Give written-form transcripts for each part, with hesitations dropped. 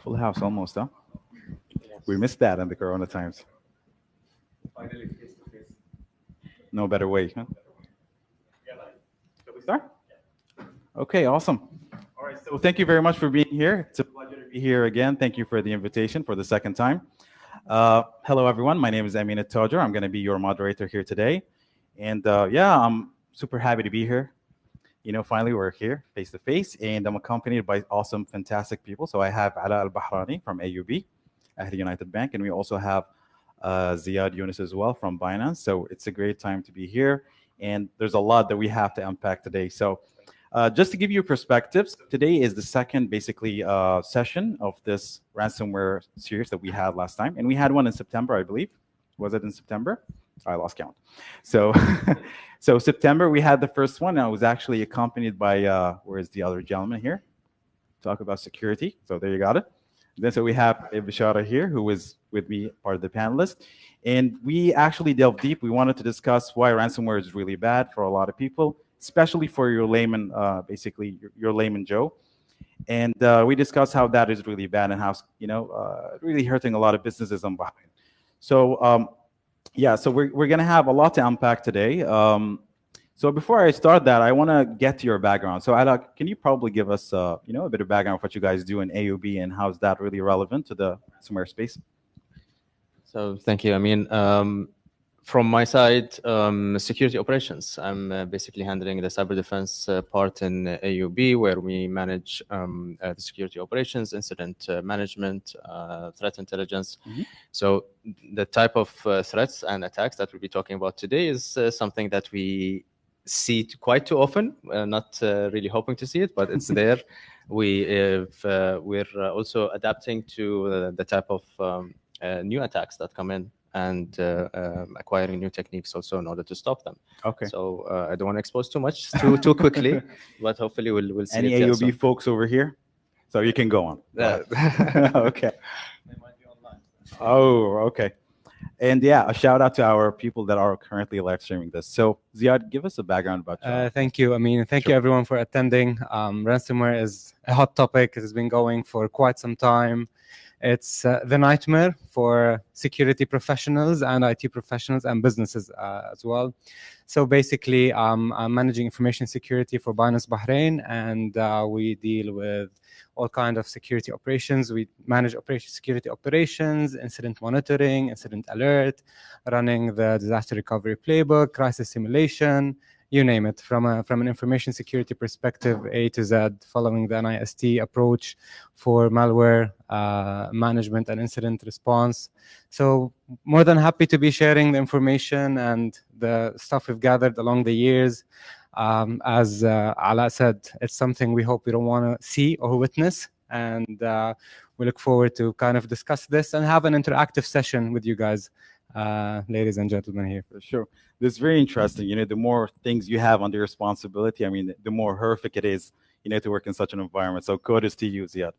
Full house almost, huh? Yes. We missed that in the Corona times. Finally, face to face. No better way, huh? Shall we start? Okay, awesome. All right, so thank you very much for being here. It's a pleasure to be here again. Thank you for the invitation for the second time. Hello, everyone. My name is Aminat Tojer. I'm going to be your moderator here today. And yeah, I'm super happy to be here. Finally, we're here face to face, and I'm accompanied by awesome, fantastic people. So I have Ala Al Bahrani from AUB, Ahli United Bank, and we also have Ziad Yunus as well from Binance. So it's a great time to be here, and there's a lot that we have to unpack today. So just to give you perspectives, today is the second basically session of this ransomware series that we had last time, and we had one in September, I believe. Was it in September? I lost count. So, so September we had the first one. And I was actually accompanied by where's the other gentleman here? Talk about security. So there you got it. Then so we have Bishara here, who is with me, part of the panelists, and we actually delved deep. We wanted to discuss why ransomware is really bad for a lot of people, especially for your layman, basically your layman Joe. And we discussed how that is really bad and how really hurting a lot of businesses on Bahrain. So yeah, so we're gonna have a lot to unpack today. So before I start that, I want to get to your background. So Ala, can you probably give us a bit of background of what you guys do in AUB and how is that really relevant to the ransomware space? So thank you. I mean, from my side, security operations. I'm basically handling the cyber defense part in AUB, where we manage the security operations, incident management, threat intelligence. Mhm. So the type of threats and attacks that we'll be talking about today is something that we see quite too often. Not really hoping to see it, but it's there. We're also adapting to the type of new attacks that come in and acquiring new techniques also in order to stop them. Okay. So I don't want to expose too much too quickly, but hopefully we'll see Any it here AUB soon. folks over here? So you can go on. Go ahead. Okay. They might be online. Oh, okay. And yeah, a shout out to our people that are currently live streaming this. So Ziad, give us a background about you. Thank you. I mean, thank you Sure. everyone for attending. Ransomware is a hot topic. It has been going for quite some time. It's the nightmare for security professionals and IT professionals and businesses as well. So basically, I'm managing information security for Binance Bahrain, and we deal with all kinds of security operations. We manage security operations, incident monitoring, incident alert, running the disaster recovery playbook, crisis simulation, you name it, from an information security perspective, A to Z, following the NIST approach for malware management and incident response. So more than happy to be sharing the information and the stuff we've gathered along the years. As Ala said, it's something we hope we don't want to see or witness, and we look forward to kind of discuss this and have an interactive session with you guys, ladies and gentlemen here. For sure. This is very interesting. The more things you have under your responsibility, I mean, the more horrific it is, to work in such an environment. So kudos to you, Ziad.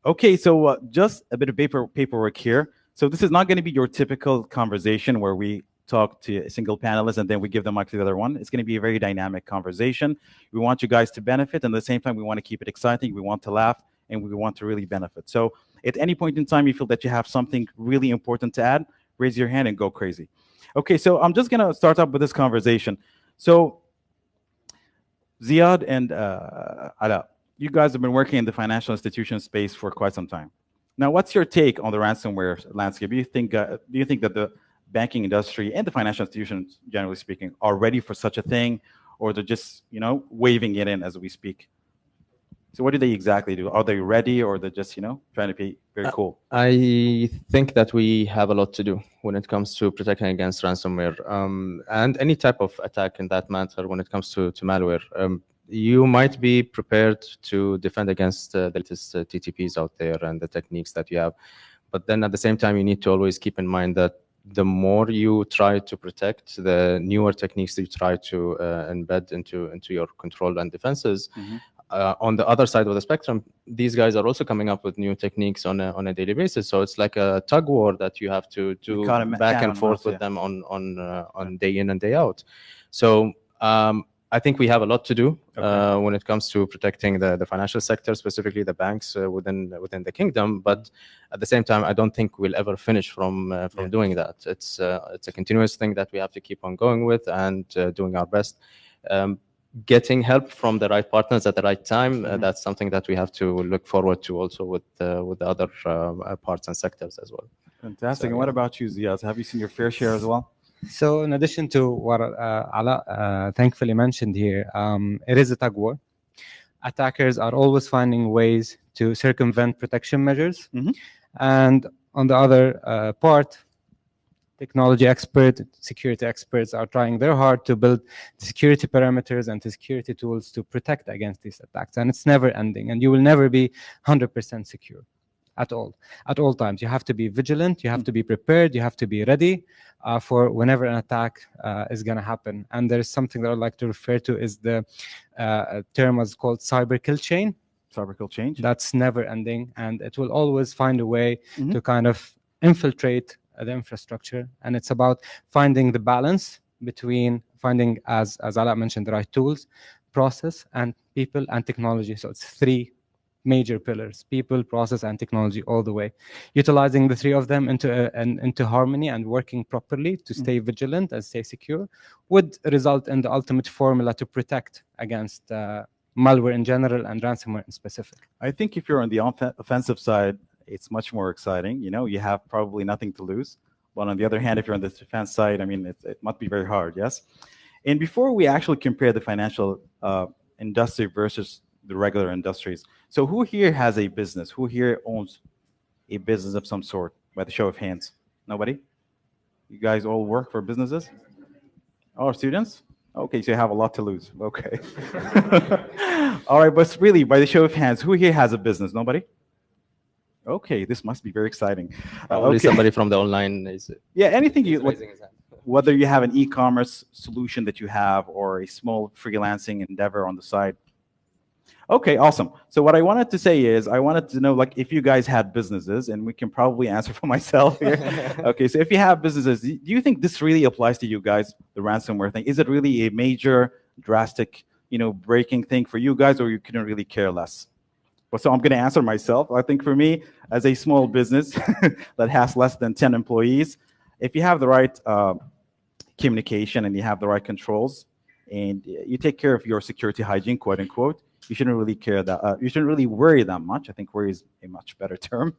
Okay, so just a bit of paperwork here. So this is not going to be your typical conversation where we talk to a single panelist and then we give the mic to the other one. It's going to be a very dynamic conversation. We want you guys to benefit, and at the same time, we want to keep it exciting. We want to laugh, and we want to really benefit. So at any point in time you feel that you have something really important to add, raise your hand and go crazy. Okay, so I'm just going to start up with this conversation. So Ziad and Ala, you guys have been working in the financial institution space for quite some time. Now, what's your take on the ransomware landscape? Do you think that the banking industry and the financial institutions, generally speaking, are ready for such a thing, or they're just waving it in as we speak? So what do they exactly do? Are they ready, or they're just trying to be very cool? I think that we have a lot to do when it comes to protecting against ransomware and any type of attack in that matter when it comes to malware. You might be prepared to defend against the latest TTPs out there and the techniques that you have. But then at the same time, you need to always keep in mind that the more you try to protect, the newer techniques that you try to embed into your control and defenses. Mm-hmm. On the other side of the spectrum, these guys are also coming up with new techniques on a daily basis. So it's like a tug war that you have to do back and forth with them on day in and day out. So I think we have a lot to do Okay. when it comes to protecting the financial sector, specifically the banks within the kingdom. But at the same time, I don't think we'll ever finish from doing that. It's a continuous thing that we have to keep on going with and doing our best. Getting help from the right partners at the right time, that's something that we have to look forward to also with the other parts and sectors as well. Fantastic. So, And what yeah. about you, Ziaz? Have you seen your fair share as well? So, in addition to what Ala thankfully mentioned here, it is a tug war. Attackers are always finding ways to circumvent protection measures. Mhm. And on the other part, technology experts, security experts are trying their hard to build the security parameters and the security tools to protect against these attacks. And it's never ending. And you will never be 100% secure at all times. You have to be vigilant, you have to be prepared, you have to be ready for whenever an attack is going to happen. And there's something that I'd like to refer to is the term was called cyber kill chain. Cyber kill change. That's never ending, and it will always find a way Mhm. to kind of infiltrate the infrastructure. And it's about finding the balance between finding, as Ala mentioned, the right tools, process, and people and technology. So it's three major pillars: people, process, and technology, all the way. Utilizing the three of them into harmony and working properly to stay vigilant and stay secure would result in the ultimate formula to protect against malware in general and ransomware in specific. I think if you're on the offensive side, it's much more exciting. You know, you have probably nothing to lose. But on the other hand, if you're on the defense side, I mean, it must be very hard, yes? And before we actually compare the financial industry versus the regular industries, so who here has a business? Who here owns a business of some sort? By the show of hands. Nobody? You guys all work for businesses? Oh, students? Okay, so you have a lot to lose. Okay. All right, but really, by the show of hands, who here has a business? Nobody? Okay, this must be very exciting. Probably Okay. somebody from the online is Yeah, anything you, raising his hand. whether you have an e-commerce solution that you have or a small freelancing endeavor on the side. Okay, awesome. So what I wanted to say is I wanted to know, like, if you guys had businesses, and we can probably answer for myself here. Okay, so if you have businesses, do you think this really applies to you guys, the ransomware thing? Is it really a major, drastic, breaking thing for you guys, or you couldn't really care less? Well, so I'm going to answer myself. I think for me, as a small business that has less than 10 employees, if you have the right communication and you have the right controls, and you take care of your security hygiene, quote unquote, you shouldn't really care that. You shouldn't really worry that much. I think worry is a much better term.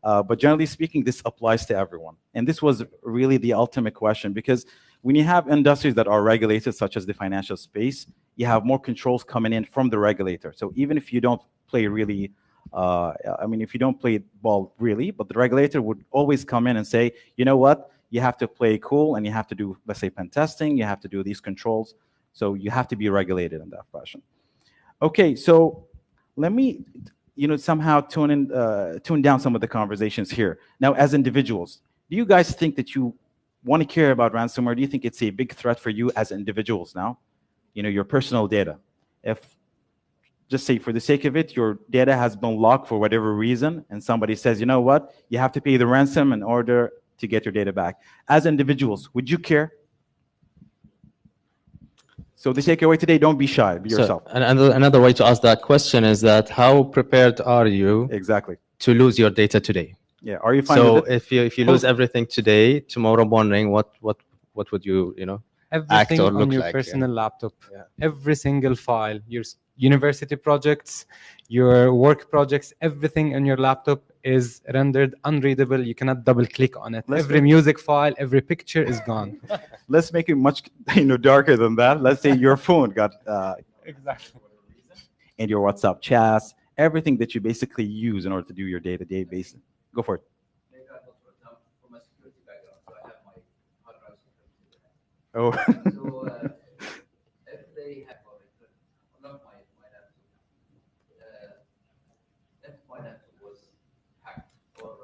But generally speaking, this applies to everyone. And this was really the ultimate question, because when you have industries that are regulated, such as the financial space, you have more controls coming in from the regulator. So even if you don't play really, if you don't play ball really, but the regulator would always come in and say, you know what, you have to play cool and you have to do, let's say, pen testing, you have to do these controls. So you have to be regulated in that fashion. Okay, so let me, somehow tune down some of the conversations here. Now, as individuals, do you guys think that you want to care about ransomware? Do you think it's a big threat for you as individuals now? Your personal data. If, just say for the sake of it, your data has been locked for whatever reason, and somebody says, you know what, you have to pay the ransom in order to get your data back. As individuals, would you care? So the takeaway today, don't be shy, be yourself. So, another way to ask that question is that how prepared are you Exactly. to lose your data today? Yeah, are you fine So with it? if you lose everything today, tomorrow morning, what would you act Everything or look on your like? personal laptop, Yeah. every single file, your university projects, your work projects, everything on your laptop is rendered unreadable. You cannot double click on it. Every music file, every picture is gone. Let's make it much darker than that. Let's say your phone got Exactly. and your WhatsApp chats, everything that you basically use in order to do your day-to-day basis. Go for it. From a security background, so I have my hard drive security. Oh. So if they hack or not my laptop, if my laptop was hacked or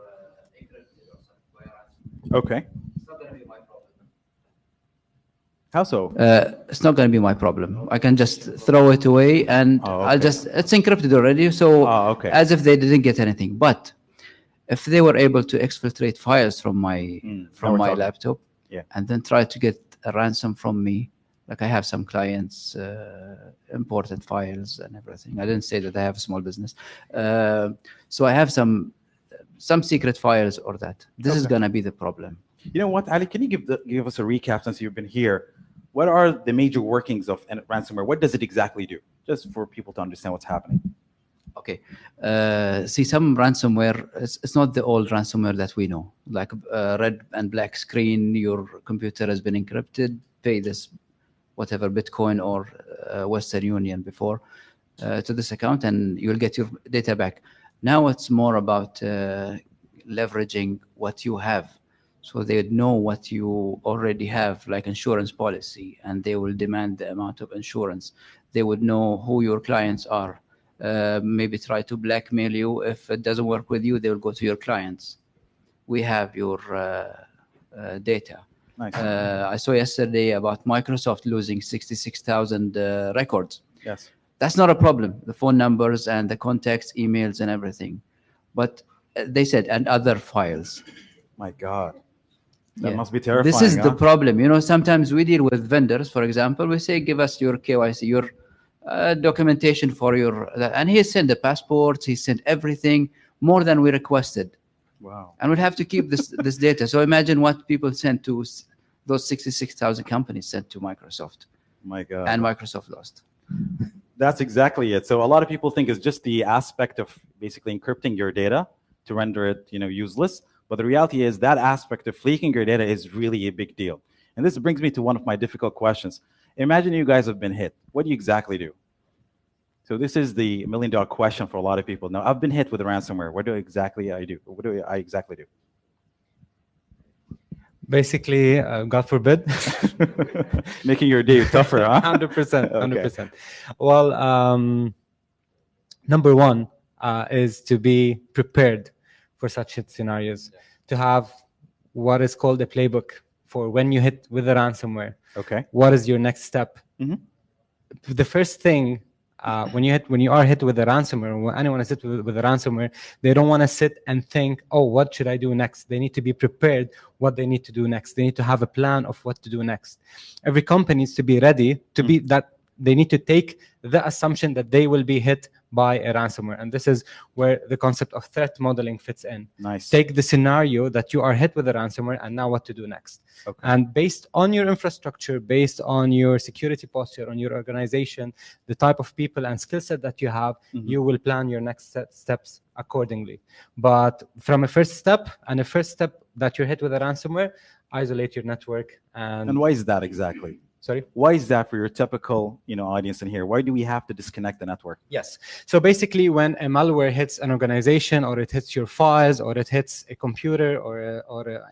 encrypted or something by ransomware, Okay. it's not going to be my problem. How so? It's not going to be my problem. I can just throw it away and Oh, I'll okay. it's encrypted already. So Oh, okay. as if they didn't get anything. But if they were able to exfiltrate files from my now we're talking. laptop Yeah. and then try to get a ransom from me, Like I have some clients, imported files and everything. I didn't say that I have a small business. So I have some secret files or that. This is Okay. gonna be the problem. You know what, Ali? Can you give us a recap since you've been here? What are the major workings of ransomware? What does it exactly do? Just for people to understand what's happening. Okay. See, some ransomware, it's not the old ransomware that we know, like red and black screen, your computer has been encrypted, pay this whatever Bitcoin or Western Union before to this account, and you'll get your data back. Now it's more about leveraging what you have. So they know what you already have, like insurance policy, and they will demand the amount of insurance. They would know who your clients are. Maybe try to blackmail you. If it doesn't work with you, they will go to your clients. We have your data. Nice. I saw yesterday about Microsoft losing 66,000 records. Yes. That's not a problem, the phone numbers and the contacts, emails and everything. But they said, and other files. My God. That Yeah. must be terrifying. This is the huh? problem. You know, sometimes we deal with vendors, for example, we say, give us your KYC, your documentation for your, and he sent the passports, he sent everything, more than we requested. Wow. And we'll have to keep this data. So imagine what people sent to those 66,000 companies sent to Microsoft. My God. And Microsoft lost. That's exactly it. So a lot of people think it's just the aspect of basically encrypting your data to render it, useless. But the reality is that aspect of leaking your data is really a big deal. And this brings me to one of my difficult questions. Imagine you guys have been hit. What do you exactly do? So this is the million-dollar question for a lot of people. Now, I've been hit with ransomware. What do I exactly do? What do I exactly do? Basically, God forbid. Making your day tougher, huh? 100%. Okay. 100%. Well, number one is to be prepared for such hit scenarios, to have what is called a playbook for when you hit with a ransomware. Okay. What is your next step? Mhm. The first thing, when you are hit with a ransomware, when anyone is hit with a ransomware, they don't want to sit and think, oh, what should I do next? They need to be prepared what they need to do next. They need to have a plan of what to do next. Every company needs to be ready to be that. They need to take the assumption that they will be hit by a ransomware. And this is where the concept of threat modeling fits in. Nice. Take the scenario that you are hit with a ransomware and now what to do next. Okay. And based on your infrastructure, based on your security posture, on your organization, the type of people and skill set that you have, you will plan your next steps accordingly. But from a first step that you're hit with a ransomware, isolate your network. And why is that exactly? Sorry? Why is that for your typical, audience in here? Why do we have to disconnect the network? Yes. So basically, when a malware hits an organization, or it hits your files, or it hits a computer, or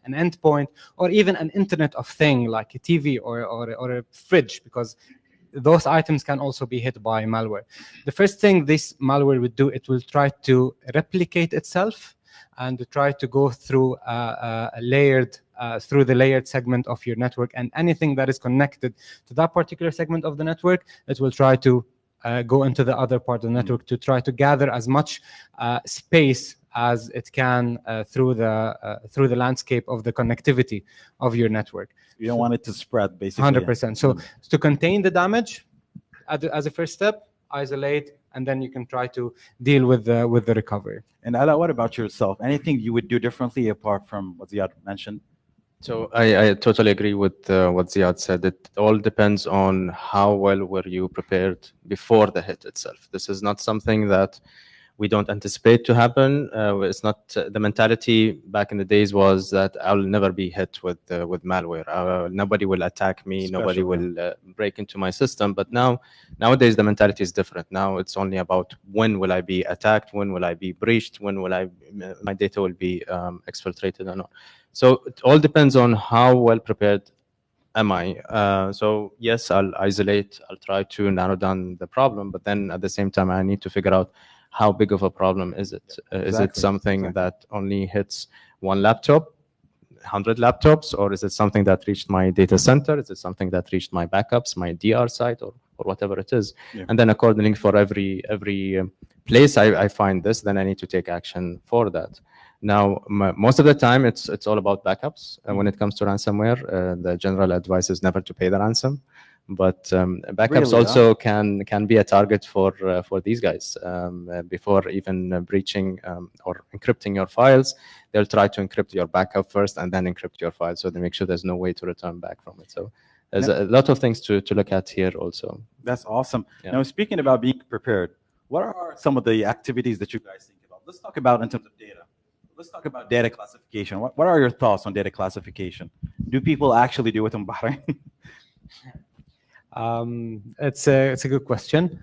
an endpoint, or even an Internet of Thing like a TV or a fridge, because those items can also be hit by malware. The first thing this malware would do, it will try to replicate itself and try to go through through the layered segment of your network, and anything that is connected to that particular segment of the network, it will try to go into the other part of the network to try to gather as much space as it can through the landscape of the connectivity of your network. You don't want it to spread, basically. 100%. So to contain the damage, as a first step, isolate, and then you can try to deal with the recovery. And Ala, what about yourself? Anything you would do differently apart from what Ziad mentioned? So I totally agree with what Ziad said. It all depends on how well were you prepared before the hit itself. This is not something that we don't anticipate to happen. It's not the mentality back in the days was that I'll never be hit with malware. Nobody will attack me. Nobody will break into my system. But nowadays the mentality is different. Now it's only about when will I be attacked, when will I be breached, when will my data will be exfiltrated or not. So it all depends on how well prepared am I. So yes, I'll isolate. I'll try to narrow down the problem. But then at the same time, I need to figure out how big of a problem is it? Is it something that only hits one laptop, 100 laptops, or is it something that reached my data center? Is it something that reached my backups, my DR site, or whatever it is? Yeah. And then accordingly, for every place I find this, then I need to take action for that. Now, most of the time, it's all about backups. When it comes to ransomware, the general advice is never to pay the ransom. But backups Really, also can be a target for these guys. Before even breaching or encrypting your files, they'll try to encrypt your backup first and then encrypt your file, so they make sure there's no way to return back from it. So there's a lot of things to look at here also. That's awesome. Yeah. Now, speaking about being prepared, what are some of the activities that you guys think about? Let's talk about in terms of data. Let's talk about data classification. What are your thoughts on data classification? Do people actually do it in Bahrain? It's a good question.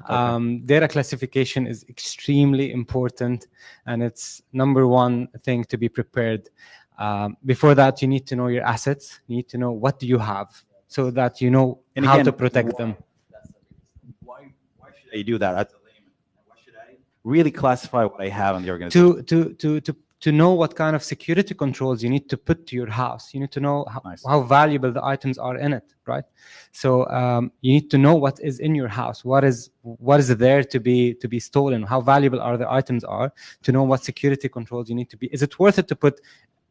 Data classification is extremely important, and it's number one thing to be prepared. Before that, you need to know your assets. You need to know what do you have, so that you know And how again, to protect them. Why should I do that as a layman? Why should I really classify what I have in the organization? To know what kind of security controls you need to put to your house. You need to know Nice. how valuable the items are in it, right? So you need to know what is in your house, what is there to be stolen, how valuable are the items are, to know what security controls you need to be. Is it worth it to put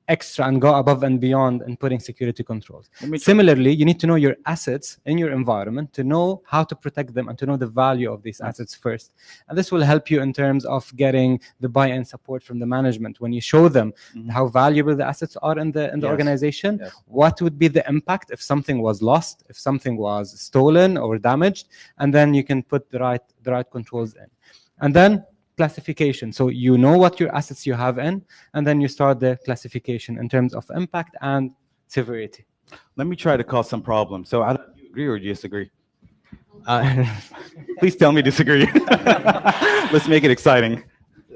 extra and go above and beyond in putting security controls? Similarly, you need to know your assets in your environment to know how to protect them and to know the value of these assets first. And this will help you in terms of getting the buy-in support from the management. When you show them how valuable the assets are in the Yes. organization, Yes. what would be the impact if something was lost, if something was stolen or damaged, and then you can put the right controls in. And then classification. So you know what your assets you have in, and then you start the classification in terms of impact and severity. Let me try to cause some problems. So, Ala, do you agree or do you disagree? Uh, Please tell me disagree. Let's make it exciting.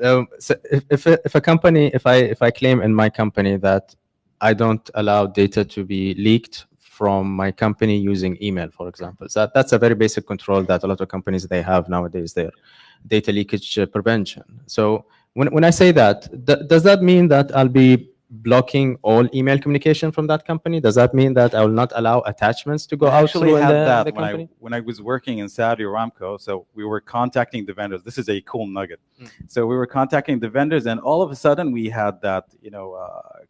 So if a company, if I claim in my company that I don't allow data to be leaked from my company using email, for example, so that's a very basic control that a lot of companies they have nowadays. There, data leakage prevention. So when I say that, does that mean that I'll be blocking all email communication from that company? Does that mean that I will not allow attachments to go I out actually through had the that company? when I was working in Saudi Aramco. So we were contacting the vendors. This is a cool nugget. So we were contacting the vendors, and all of a sudden we had that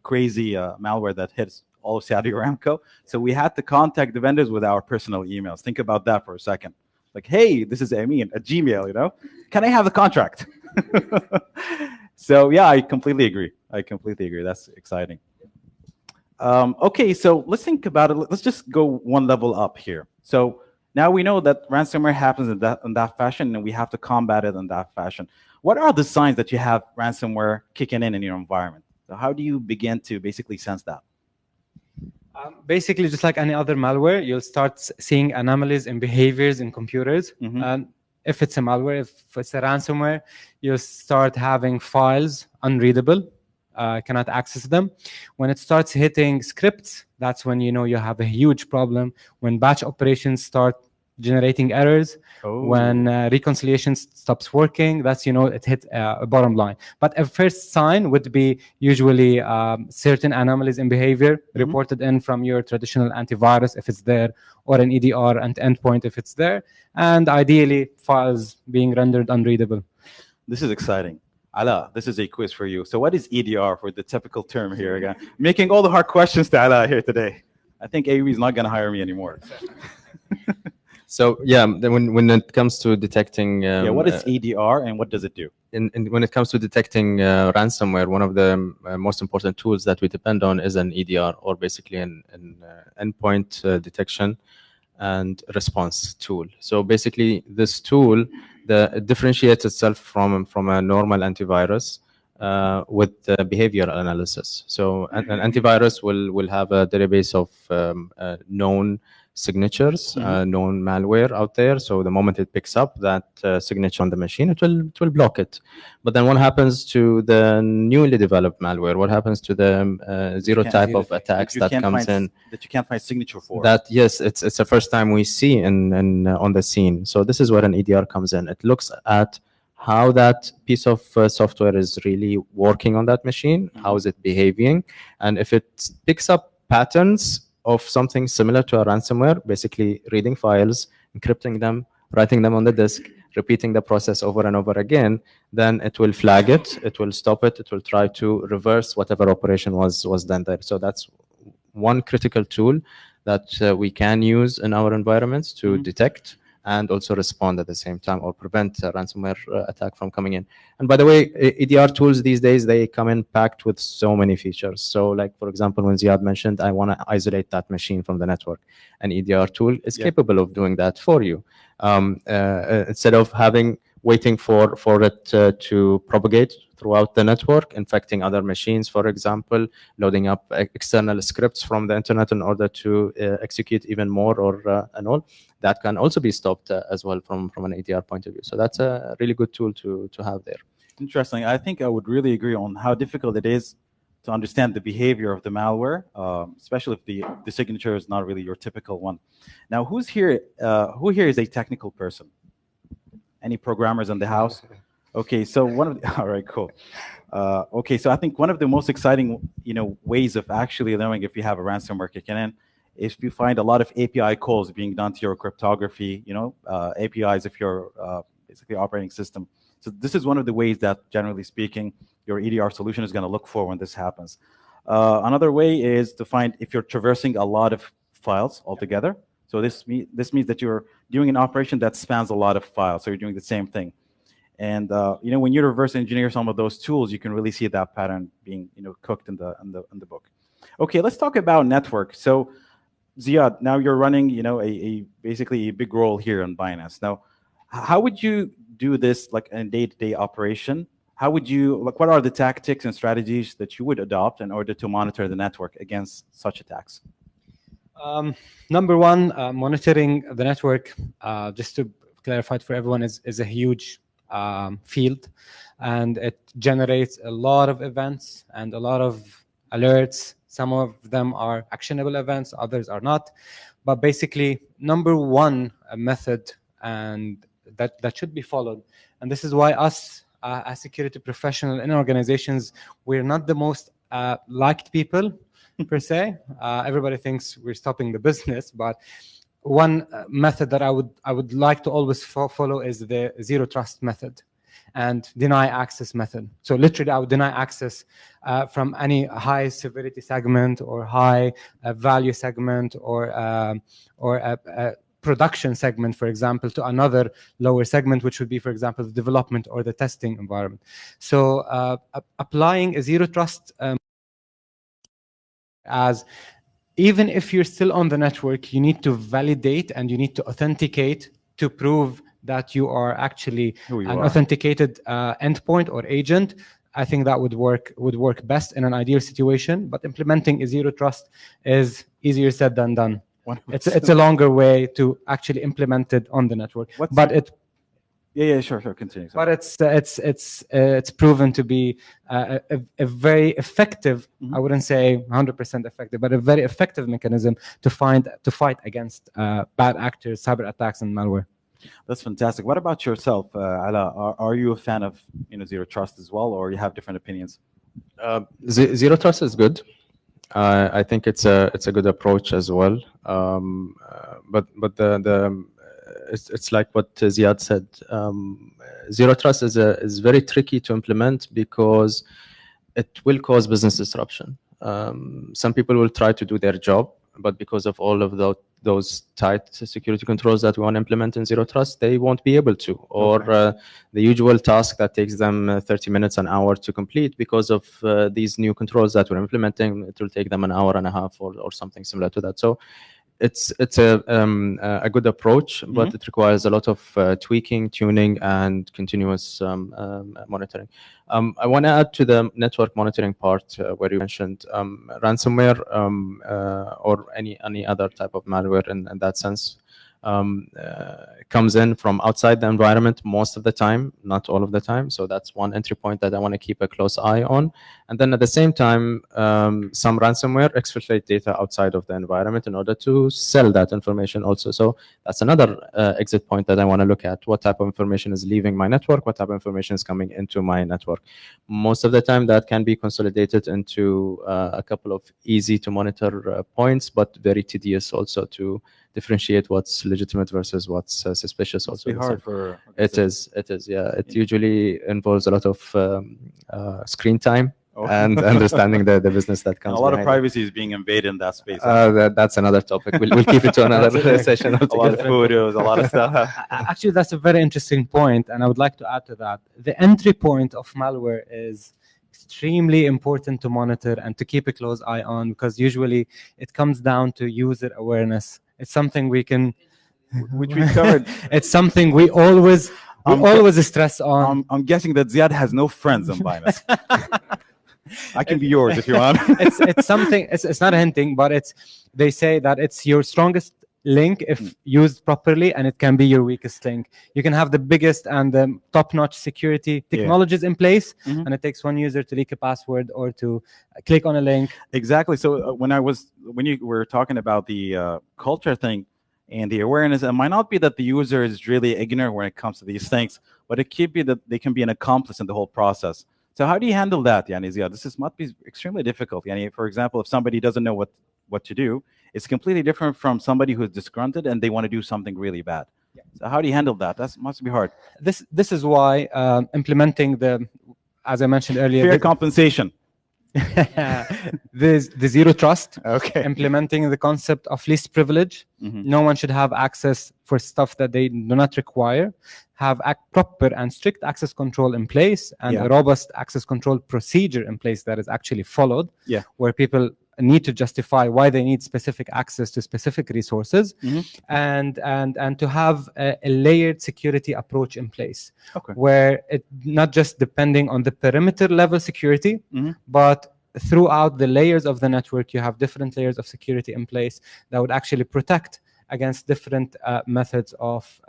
crazy malware that hits all of Saudi Aramco. So we had to contact the vendors with our personal emails. Think about that for a second. Like, hey, this is Amin at Gmail. Can I have the contract? So yeah, I completely agree. That's exciting. Okay, so let's think about it. Let's just go one level up here. So now we know that ransomware happens in that fashion, and we have to combat it in that fashion. What are the signs that you have ransomware kicking in your environment? So how do you begin to basically sense that? Basically, just like any other malware, you'll start seeing anomalies in behaviors in computers. And if it's a malware, if it's a ransomware, you'll start having files unreadable, cannot access them. When it starts hitting scripts, that's when you know you have a huge problem. When batch operations start generating errors, when reconciliation stops working, that's it hit a bottom line. But a first sign would be usually certain anomalies in behavior reported in from your traditional antivirus if it's there, or an EDR and endpoint if it's there, and ideally files being rendered unreadable. This is exciting. Ala, this is a quiz for you. So what is EDR for the typical term here again? Making all the hard questions to Ala here today. I think AV is not going to hire me anymore. So yeah, when it comes to detecting, what is EDR and what does it do? When it comes to detecting ransomware, one of the most important tools that we depend on is an EDR, or basically an endpoint detection and response tool. So basically, this tool differentiates itself from a normal antivirus with behavioral analysis. So an antivirus will have a database of known signatures, known malware out there. So the moment it picks up that signature on the machine, it will block it. But then what happens to the newly developed malware? What happens to the zero type of attacks that comes in? That you can't find signature for. That, yes, it's the first time we see on the scene. So this is where an EDR comes in. It looks at how that piece of software is really working on that machine, how is it behaving, and if it picks up patterns of something similar to a ransomware, basically reading files, encrypting them, writing them on the disk, repeating the process over and over again, then it will flag it, it will stop it, it will try to reverse whatever operation was done there. So that's one critical tool that we can use in our environments to detect and also respond at the same time, or prevent a ransomware attack from coming in. And by the way, EDR tools these days, they come in packed with so many features. So like, for example, when Ziad mentioned, I want to isolate that machine from the network, an EDR tool is capable of doing that for you. Instead of waiting for it to propagate throughout the network, infecting other machines, for example, loading up external scripts from the internet in order to execute even more, or and all that can also be stopped as well from an EDR point of view. So that's a really good tool to have there. Interesting. I think I would really agree on how difficult it is to understand the behavior of the malware, especially if the signature is not really your typical one. Now, who here is a technical person? Any programmers in the house? Okay, so all right, cool. Okay, so I think one of the most exciting, ways of actually knowing if you have a ransomware kicking in is if you find a lot of API calls being done to your cryptography, APIs of your basically operating system. So this is one of the ways that, generally speaking, your EDR solution is going to look for when this happens. Another way is to find if you're traversing a lot of files altogether. So this means that you're doing an operation that spans a lot of files. So you're doing the same thing. And when you reverse engineer some of those tools, you can really see that pattern being cooked in the book. Okay, let's talk about network. So Ziad, now you're running basically a big role here in Binance. Now, how would you do this like in day-to-day operation? How would you what are the tactics and strategies that you would adopt in order to monitor the network against such attacks? Number one, monitoring the network, just to clarify it for everyone, is a huge field, and it generates a lot of events and a lot of alerts. Some of them are actionable events, others are not. But basically, number one method, and that should be followed, and this is why us as security professionals in organizations, we're not the most liked people per se. Everybody thinks we're stopping the business, but one method that I would like to always follow is the zero trust method and deny access method. So literally, I would deny access from any high severity segment or high value segment or a production segment, for example, to another lower segment, which would be, for example, the development or the testing environment. So applying a zero trust as even if you're still on the network, you need to validate and you need to authenticate to prove that you are actually an authenticated endpoint or agent. I think that would work best in an ideal situation. But implementing a zero trust is easier said than done. It's a longer way to actually implement it on the network. Sure, continue. But it's proven to be a very effective. I wouldn't say 100% effective, but a very effective mechanism to fight against bad actors, cyber attacks, and malware. That's fantastic. What about yourself, Ala? Are you a fan of zero trust as well, or you have different opinions? Zero trust is good. I think it's a good approach as well. But it's like what Ziad said. Zero trust is very tricky to implement because it will cause business disruption. Some people will try to do their job, but because of all of those tight security controls that we want to implement in zero trust, they won't be able to. Or the usual task that takes them 30 minutes, an hour to complete, because of these new controls that we're implementing, it will take them an hour and a half or something similar to that. So it's a good approach, but it requires a lot of tweaking, tuning, and continuous monitoring. I want to add to the network monitoring part where you mentioned ransomware or any other type of malware in that sense. Comes in from outside the environment most of the time, not all of the time. So that's one entry point that I want to keep a close eye on. And then at the same time, some ransomware exfiltrate data outside of the environment in order to sell that information also. So that's another exit point that I want to look at. What type of information is leaving my network? What type of information is coming into my network? Most of the time that can be consolidated into a couple of easy to monitor points, but very tedious also to differentiate what's legitimate versus what's suspicious. Also, it's hard for it is. Yeah, it usually involves a lot of screen time Oh. and understanding the business that And comes a lot of behind it. privacy is being invaded in that space. Huh? That's another topic. We'll keep it to another session A lot of altogether. photos, a lot of stuff. Actually, that's a very interesting point, and I would like to add to that. The entry point of malware is extremely important to monitor and to keep a close eye on, because usually it comes down to user awareness. It's something we can, Which we covered. it's something we always stress on. I'm guessing that Ziad has no friends on Binance. I can be yours if you want. It's something. It's not hinting, but they say that it's your strongest link if used properly, and it can be your weakest link. You can have the biggest and the top-notch security technologies in place, and it takes one user to leak a password or to click on a link. Exactly. So when you were talking about the culture thing and the awareness, it might not be that the user is really ignorant when it comes to these things, but it could be that they can be an accomplice in the whole process. So how do you handle that, Yani Ziad? This must be extremely difficult. Yani, for example, if somebody doesn't know what to do, it's completely different from somebody who's disgruntled and they want to do something really bad. Yeah. So how do you handle that? That must be hard. This is why implementing as I mentioned earlier, fair compensation. the zero trust. Okay. Implementing the concept of least privilege. No one should have access for stuff that they do not require. Have proper and strict access control in place, and a robust access control procedure in place that is actually followed. Yeah. Where people need to justify why they need specific access to specific resources, and to have a layered security approach in place, where it not just depending on the perimeter level security, but throughout the layers of the network, you have different layers of security in place that would actually protect against different methods of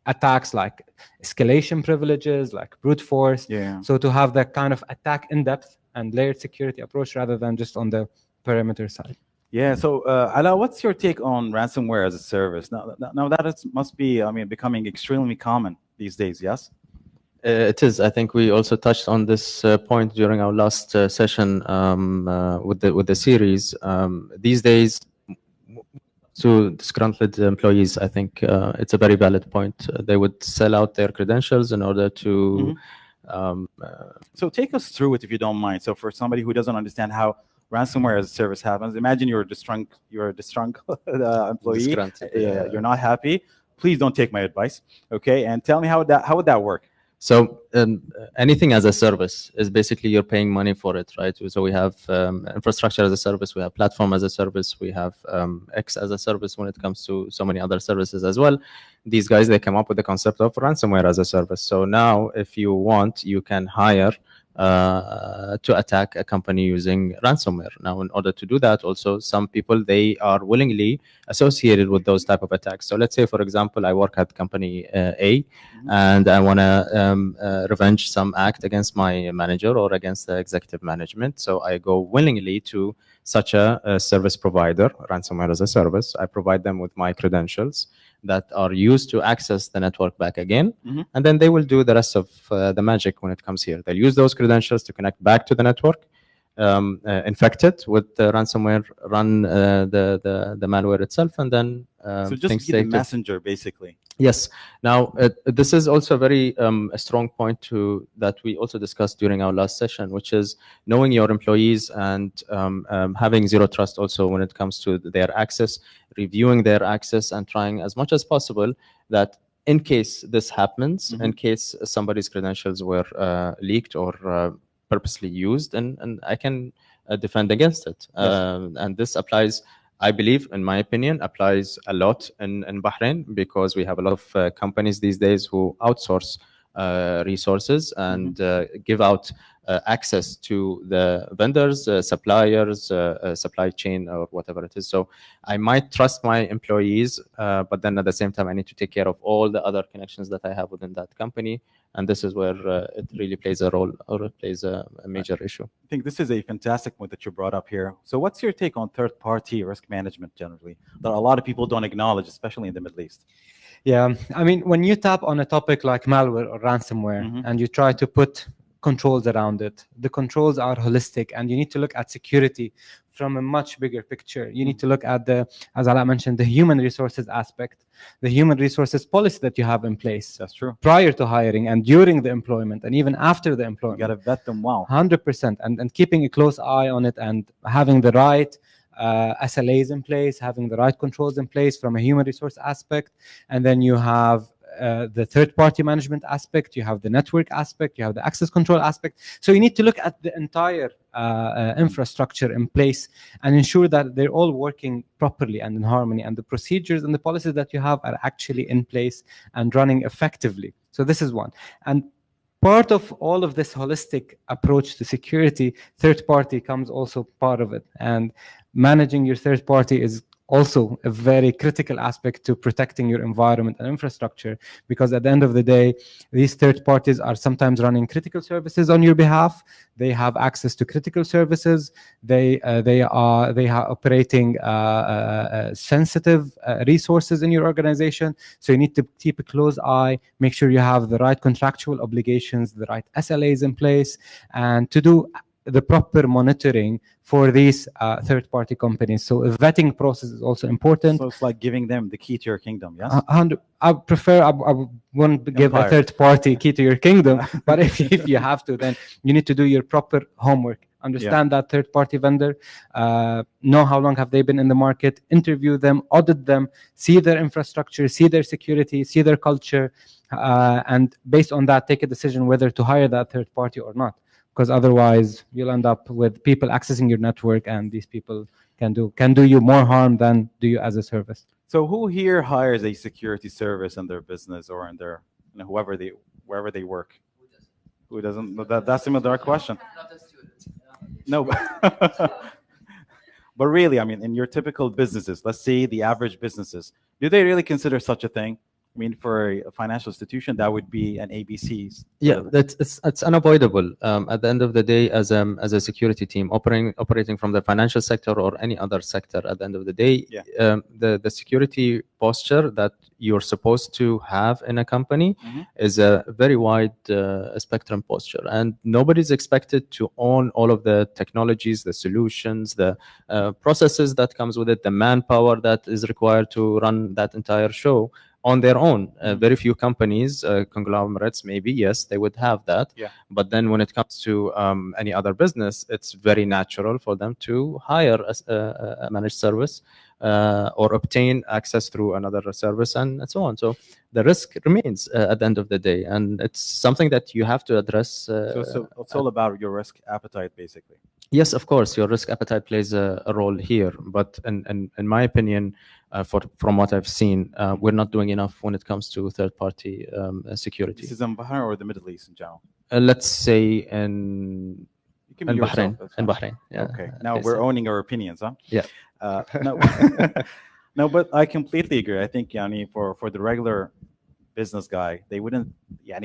attacks, like escalation privileges, like brute force. So to have that kind of attack in depth and layered security approach rather than just on the perimeter side. Yeah. So, Ala, what's your take on ransomware as a service? Now that must be, becoming extremely common these days. Yes. It is. I think we also touched on this point during our last session with the series. These days, to disgruntled employees, I think it's a very valid point. They would sell out their credentials in order to. So take us through it if you don't mind. So for somebody who doesn't understand how ransomware as a service happens, imagine you're a disgruntled employee. You're not happy. Please don't take my advice. Okay, and tell me how would that work? So anything as a service is basically you're paying money for it, right? So we have infrastructure as a service, we have platform as a service, we have X as a service when it comes to so many other services as well. These guys, they come up with the concept of ransomware as a service. So now if you want, you can hire to attack a company using ransomware. Now, in order to do that, also some people, they are willingly associated with those type of attacks. So let's say, for example, I work at company A, and I want to revenge some act against my manager or against the executive management. So I go willingly to such a service provider, ransomware as a service. I provide them with my credentials that are used to access the network back again. And then they will do the rest of the magic when it comes here. They'll use those credentials to connect back to the network, infect it with the ransomware, run the malware itself, and then so just be the messenger, basically. Yes. Now, this is also a very a strong point that we also discussed during our last session, which is knowing your employees and having zero trust also when it comes to their access, reviewing their access, and trying as much as possible that in case this happens, in case somebody's credentials were leaked or purposely used, and I can defend against it. Yes. And this applies, I believe, in my opinion, applies a lot in Bahrain, because we have a lot of companies these days who outsource resources and give out access to the vendors, suppliers, supply chain, or whatever it is. So I might trust my employees, but then at the same time, I need to take care of all the other connections that I have within that company. And this is where it really plays a role, or it plays a major issue. I think this is a fantastic point that you brought up here. So what's your take on third-party risk management generally, that a lot of people don't acknowledge, especially in the Middle East? Yeah, I mean, when you tap on a topic like malware or ransomware, and you try to put controls around it, the controls are holistic, and you need to look at security from a much bigger picture. You need to look at the, as Ala mentioned, the human resources aspect, the human resources policy that you have in place. That's true. Prior to hiring and during the employment and even after the You employment. got to vet them well. 100%, and keeping a close eye on it and having the right SLAs in place, having the right controls in place from a human resource aspect. And then you have the third-party management aspect, you have the network aspect, you have the access control aspect. So you need to look at the entire infrastructure in place and ensure that they're all working properly and in harmony, and the procedures and the policies that you have are actually in place and running effectively. So this is one. And part of all of this holistic approach to security, third party comes also part of it. And managing your third party is also a very critical aspect to protecting your environment and infrastructure, because at the end of the day, these third parties are sometimes running critical services on your behalf. They have access to critical services. They are operating sensitive resources in your organization. So you need to keep a close eye, make sure you have the right contractual obligations, the right SLAs in place, and to do the proper monitoring for these third-party companies. So a vetting process is also important. So it's like giving them the key to your kingdom, yes? I prefer, I won't give a third-party key to your kingdom, but if you have to, then you need to do your proper homework. Understand that third-party vendor, know how long have they been in the market, interview them, audit them, see their infrastructure, see their security, see their culture, and based on that, take a decision whether to hire that third party or not. Because otherwise you'll end up with people accessing your network, and these people can do you more harm than do you as a service. So who here hires a security service in their business or in their, wherever they work? Who doesn't? That's another question. No, but really, I mean, in your typical businesses, let's say the average businesses, do they really consider such a thing? I mean, for a financial institution, that would be an ABC. Yeah, it's unavoidable. At the end of the day, as a security team operating from the financial sector or any other sector, at the end of the day, the security posture that you're supposed to have in a company is a very wide spectrum posture, and nobody's expected to own all of the technologies, the solutions, the processes that comes with it, the manpower that is required to run that entire show on their own. Very few companies, conglomerates, maybe, yes, they would have that. But then when it comes to any other business, it's very natural for them to hire a managed service or obtain access through another service and so on. So the risk remains at the end of the day, and it's something that you have to address. So it's all about your risk appetite, basically. Yes, of course, your risk appetite plays a role here. But in my opinion, from what I've seen, we're not doing enough when it comes to third-party security. This is in Bahrain or the Middle East in general? Let's say in Bahrain. In Bahrain, yeah. Okay, now we're owning our opinions, huh? Yeah. No, no, but I completely agree. I think, Yani, for the regular business guy, they wouldn't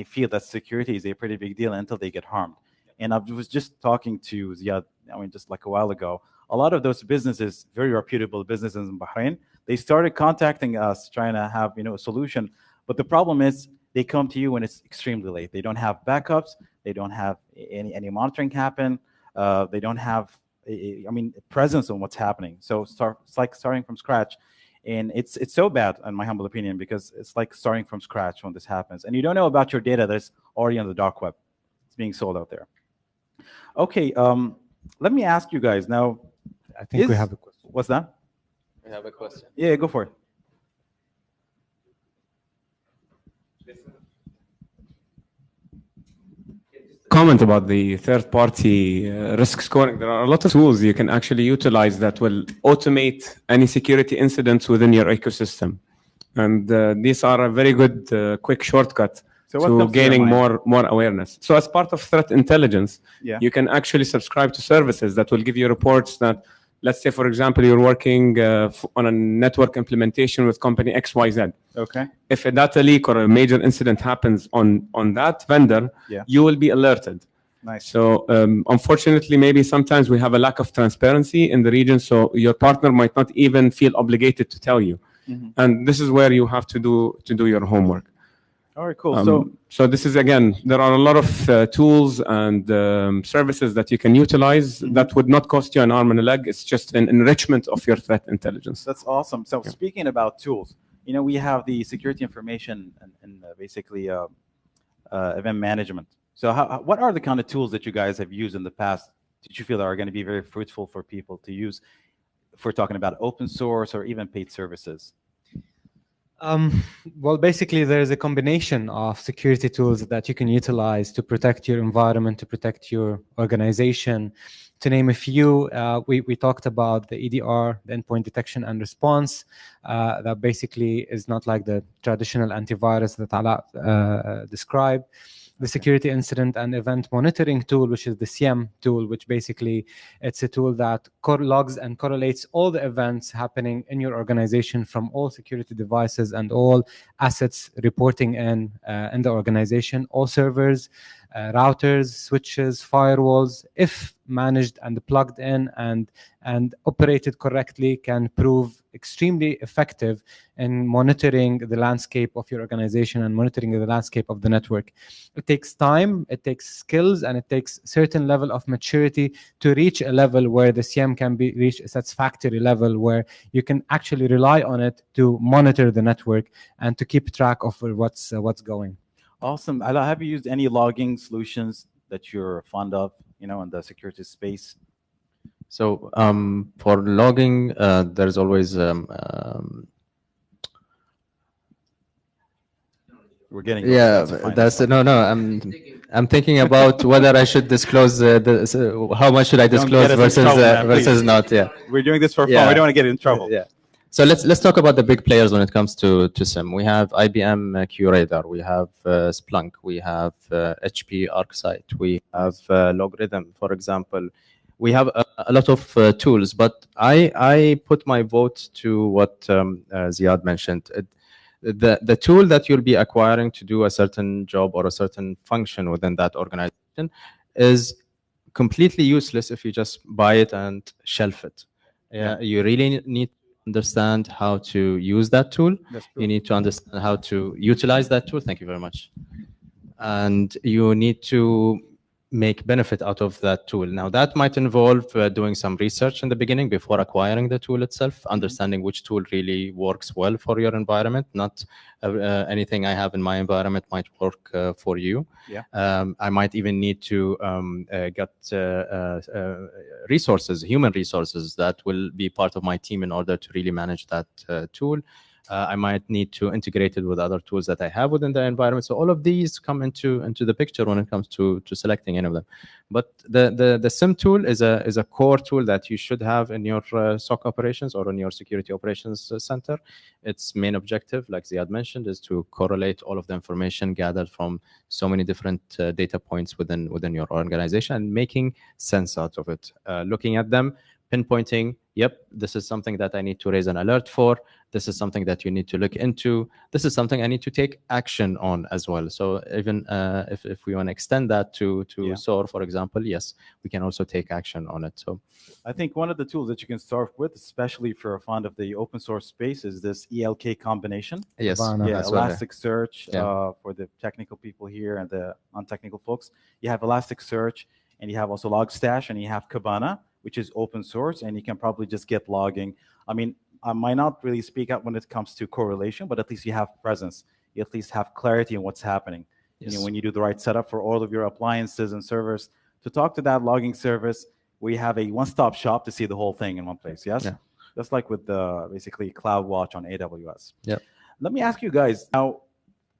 feel that security is a pretty big deal until they get harmed. And I was just talking to Ziad, just like a while ago. A lot of those businesses, very reputable businesses in Bahrain, they started contacting us trying to have a solution. But the problem is they come to you when it's extremely late. They don't have backups. They don't have any monitoring happen. They don't have presence on what's happening. So it's like starting from scratch. And it's so bad, in my humble opinion, because it's like starting from scratch when this happens. And you don't know about your data that's already on the dark web. It's being sold out there. Okay, let me ask you guys now. I think we have a question. What's that? We have a question. Yeah, go for it. Comment about the third-party risk scoring. There are a lot of tools you can actually utilize that will automate any security incidents within your ecosystem. And these are a very good, quick shortcut to gaining more awareness. So as part of threat intelligence, you can actually subscribe to services that will give you reports that, let's say, for example, you're working on a network implementation with company XYZ. Okay. If a data leak or a major incident happens on that vendor, you will be alerted. Nice. So unfortunately, maybe sometimes we have a lack of transparency in the region, so your partner might not even feel obligated to tell you. And this is where you have to do your homework. All right, cool. So this is, again, there are a lot of tools and services that you can utilize that would not cost you an arm and a leg. It's just an enrichment of your threat intelligence. that's awesome. So speaking about tools, we have the security information and basically event management. So what are the kind of tools that you guys have used in the past that you feel are going to be very fruitful for people to use if we're talking about open source or even paid services? Well, basically, there's a combination of security tools that you can utilize to protect your environment, to protect your organization. To name a few, we talked about the EDR, the endpoint detection and response. That basically is not like the traditional antivirus that Ala described. The security incident and event monitoring tool, which is the SIEM tool, which basically it's a tool that logs and correlates all the events happening in your organization from all security devices and all assets reporting in the organization, all servers, routers, switches, firewalls, if managed and plugged in and operated correctly, can prove extremely effective in monitoring the landscape of your organization and monitoring the landscape of the network. It takes time, it takes skills, and it takes certain level of maturity to reach a level where the SIEM can be reached a satisfactory level where you can actually rely on it to monitor the network and to keep track of what's going. Awesome. Ala, have you used any logging solutions that you're fond of, in the security space? So for logging, there's always We're getting that's no. I'm thinking about whether I should disclose how much should I disclose versus not. Yeah, we're doing this for fun. We don't want to get in trouble. Yeah. So let's talk about the big players when it comes to SIM. We have IBM QRadar, we have Splunk, we have HP ArcSight, we have Logarithm, for example. We have a lot of tools, but I put my vote to what Ziad mentioned. The tool that you'll be acquiring to do a certain job or a certain function within that organization is completely useless if you just buy it and shelf it. You really need to understand how to use that tool. You need to understand how to utilize that tool. Thank you very much. And you need to make benefit out of that tool. Now, that might involve doing some research in the beginning before acquiring the tool itself, understanding which tool really works well for your environment. Not anything I have in my environment might work for you. I might even need to get resources, human resources that will be part of my team in order to really manage that tool. I might need to integrate it with other tools that I have within the environment. So all of these come into the picture when it comes to selecting any of them. But the SIM tool is a core tool that you should have in your SOC operations or in your security operations center. Its main objective, like Ziad mentioned, is to correlate all of the information gathered from so many different data points within your organization and making sense out of it, looking at them, pinpointing, yep, this is something that I need to raise an alert for. This is something that you need to look into. This is something I need to take action on as well. So even if we want to extend that to SOAR, for example, yes, we can also take action on it. So I think one of the tools that you can start with, especially if you're a fan of the open source space, is this ELK combination. Yes. Elasticsearch for the technical people here and the non-technical folks. You have Elasticsearch, and you have also Logstash, and you have Kibana, which is open source, and you can probably just get logging. I mean, I might not really speak out when it comes to correlation, but at least you have presence. You at least have clarity in what's happening. Yes. When you do the right setup for all of your appliances and servers, to talk to that logging service, we have a one-stop shop to see the whole thing in one place, yes? Yeah. Just like with the basically CloudWatch on AWS. Yeah. Let me ask you guys, now,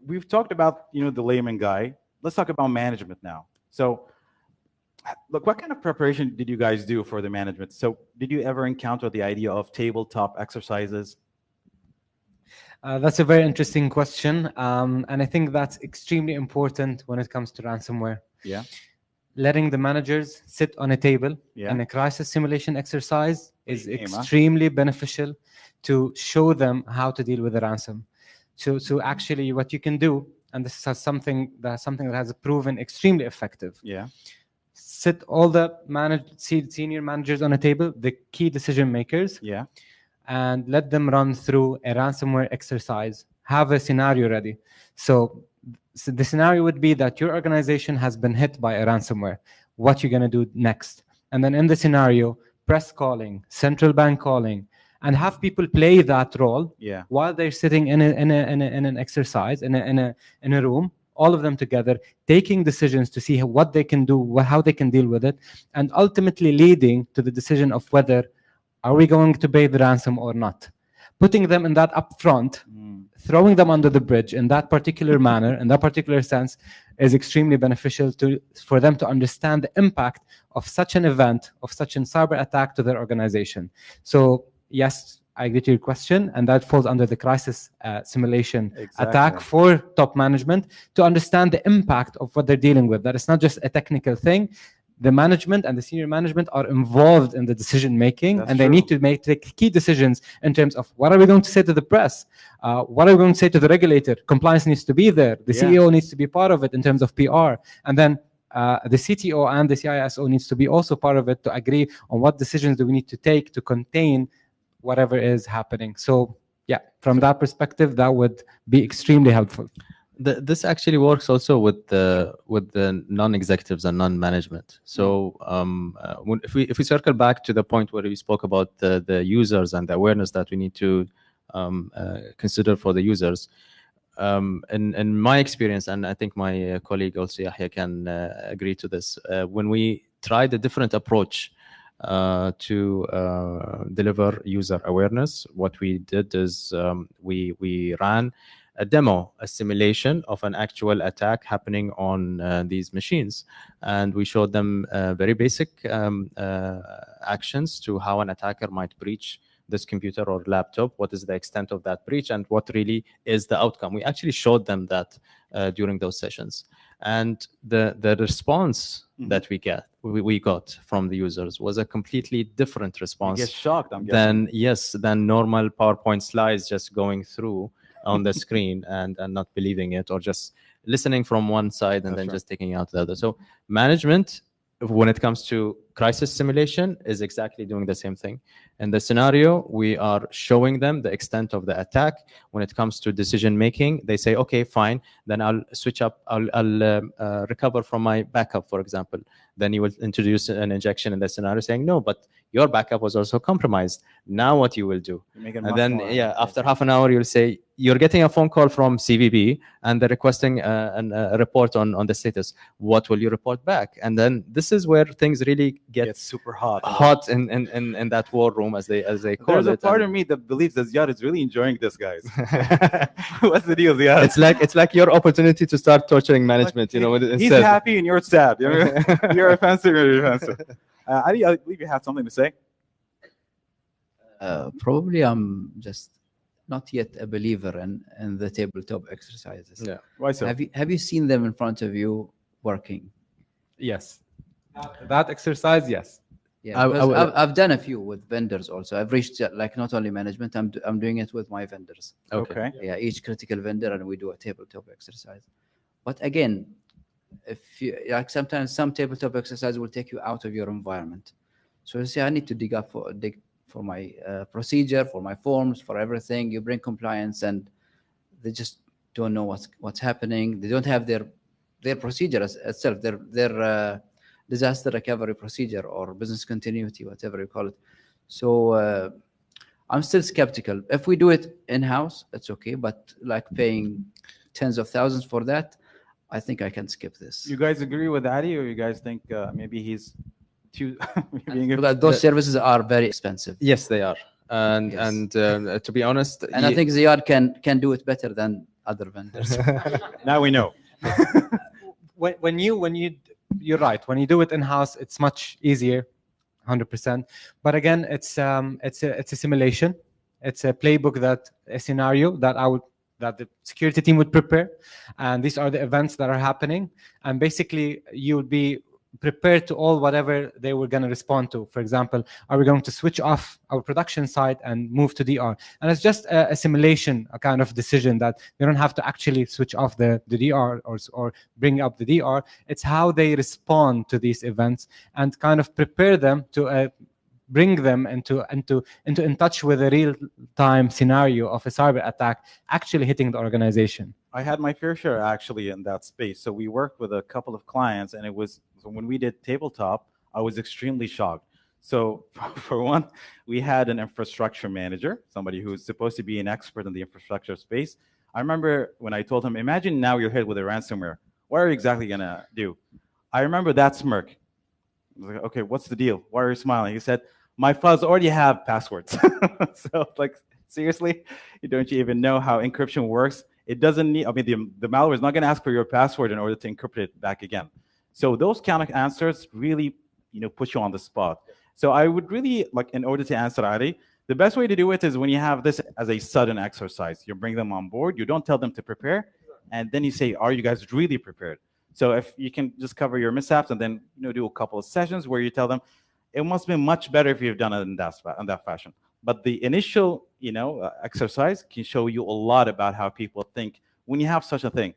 we've talked about, the layman guy. Let's talk about management now. So, look, what kind of preparation did you guys do for the management? So did you ever encounter the idea of tabletop exercises? That's a very interesting question. And I think that's extremely important when it comes to ransomware. Yeah. Letting the managers sit on a table in a crisis simulation exercise is extremely beneficial to show them how to deal with the ransom. So actually what you can do, and this is something that has proven extremely effective. Yeah. Sit all the senior managers on a table, the key decision makers, and let them run through a ransomware exercise. Have a scenario ready. So So the scenario would be that your organization has been hit by a ransomware. What you're going to do next? And then in the scenario, press calling, central bank calling, and have people play that role Yeah. while they're sitting in an exercise in a room, all of them together, taking decisions to see what they can do, how they can deal with it, and ultimately leading to the decision of whether are we going to pay the ransom or not. Putting them in that upfront, throwing them under the bridge in that particular manner, in that particular sense, is extremely beneficial for them to understand the impact of such an event, of such a cyber attack to their organization. So yes, I get your question, and that falls under the crisis simulation attack for top management to understand the impact of what they're dealing with. That it's not just a technical thing. The management and the senior management are involved in the decision making, and they need to take key decisions in terms of what are we going to say to the press, what are we going to say to the regulator. Compliance needs to be there. The CEO needs to be part of it in terms of PR, and then the CTO and the CISO needs to be also part of it to agree on what decisions do we need to take to contain whatever is happening. So yeah, from that perspective, that would be extremely helpful. This actually works also with the non-executives and non-management. So if we circle back to the point where we spoke about the users and the awareness that we need to consider for the users, in my experience, and I think my colleague also Yahya can agree to this, when we tried a different approach to deliver user awareness, what we did is we ran a demo, a simulation of an actual attack happening on these machines. And we showed them very basic actions to how an attacker might breach this computer or laptop, what is the extent of that breach, and what really is the outcome. We actually showed them that during those sessions. And the response that we got from the users was a completely different response. You get shocked, I'm guessing. than normal PowerPoint slides just going through on the screen and not believing it, or just listening from one side and then just taking out the other. So management, when it comes to crisis simulation, is exactly doing the same thing. In the scenario, we are showing them the extent of the attack. When it comes to decision making, they say, okay, fine, then I'll switch up, I'll recover from my backup, for example. Then you will introduce an injection in the scenario saying, no, but your backup was also compromised. Now what you will do? And then, after half an hour, you'll say, you're getting a phone call from CVB and they're requesting a report on the status. What will you report back? And then this is where things really get super hot in that war room, as they call it. There's a part of me that believes that Ziad is really enjoying this, guys. What's the deal, Ziad? It's like your opportunity to start torturing management. You know, he's happy and you're sad. You're offensive. You're offensive. I believe you have something to say. Probably I'm just not yet a believer in the tabletop exercises. Yeah. Why so? Have you seen them in front of you working? Yes. That exercise, yes. Yeah, I've done a few with vendors also. I've reached like not only management, I'm doing it with my vendors. Okay. Yeah, each critical vendor, and we do a tabletop exercise. But again, if you like, sometimes some tabletop exercise will take you out of your environment. So you say, I need to dig for my procedure, for my forms, for everything. You bring compliance, and they just don't know what's happening. They don't have their procedure itself, their disaster recovery procedure or business continuity, whatever you call it. So I'm still skeptical. If we do it in-house, it's okay. But like paying tens of thousands for that, I think I can skip this. You guys agree with Adi, or you guys think maybe he's too... Because those services are very expensive. Yes, they are. And to be honest... And I think Ziad can do it better than other vendors. Now we know. You're right. When you do it in-house, it's much easier, 100%. But again, it's a simulation. It's a playbook, a scenario that the security team would prepare, and these are the events that are happening. And basically, you would be prepared to all whatever they were going to respond to. For example, are we going to switch off our production site and move to DR? And it's just a simulation, a kind of decision that they don't have to actually switch off the DR or bring up the DR. It's how they respond to these events and kind of prepare them to bring them into in touch with a real-time scenario of a cyber attack actually hitting the organization. I had my fair share actually in that space. So we worked with a couple of clients, and it was so when we did tabletop, I was extremely shocked. So for one, we had an infrastructure manager, somebody who's supposed to be an expert in the infrastructure space. I remember when I told him, imagine now you're hit with a ransomware. What are you exactly gonna do? I remember that smirk. I was like, okay, what's the deal? Why are you smiling? He said, my files already have passwords. So like, seriously, don't you even know how encryption works? It doesn't need, I mean, the malware is not gonna ask for your password in order to encrypt it back again. So those kind of answers really, put you on the spot. So I would really, like, in order to answer Ali, the best way to do it is when you have this as a sudden exercise. You bring them on board, you don't tell them to prepare, and then you say, are you guys really prepared? So if you can just cover your mishaps and then do a couple of sessions where you tell them, it must be much better if you've done it in that fashion. But the initial exercise can show you a lot about how people think when you have such a thing.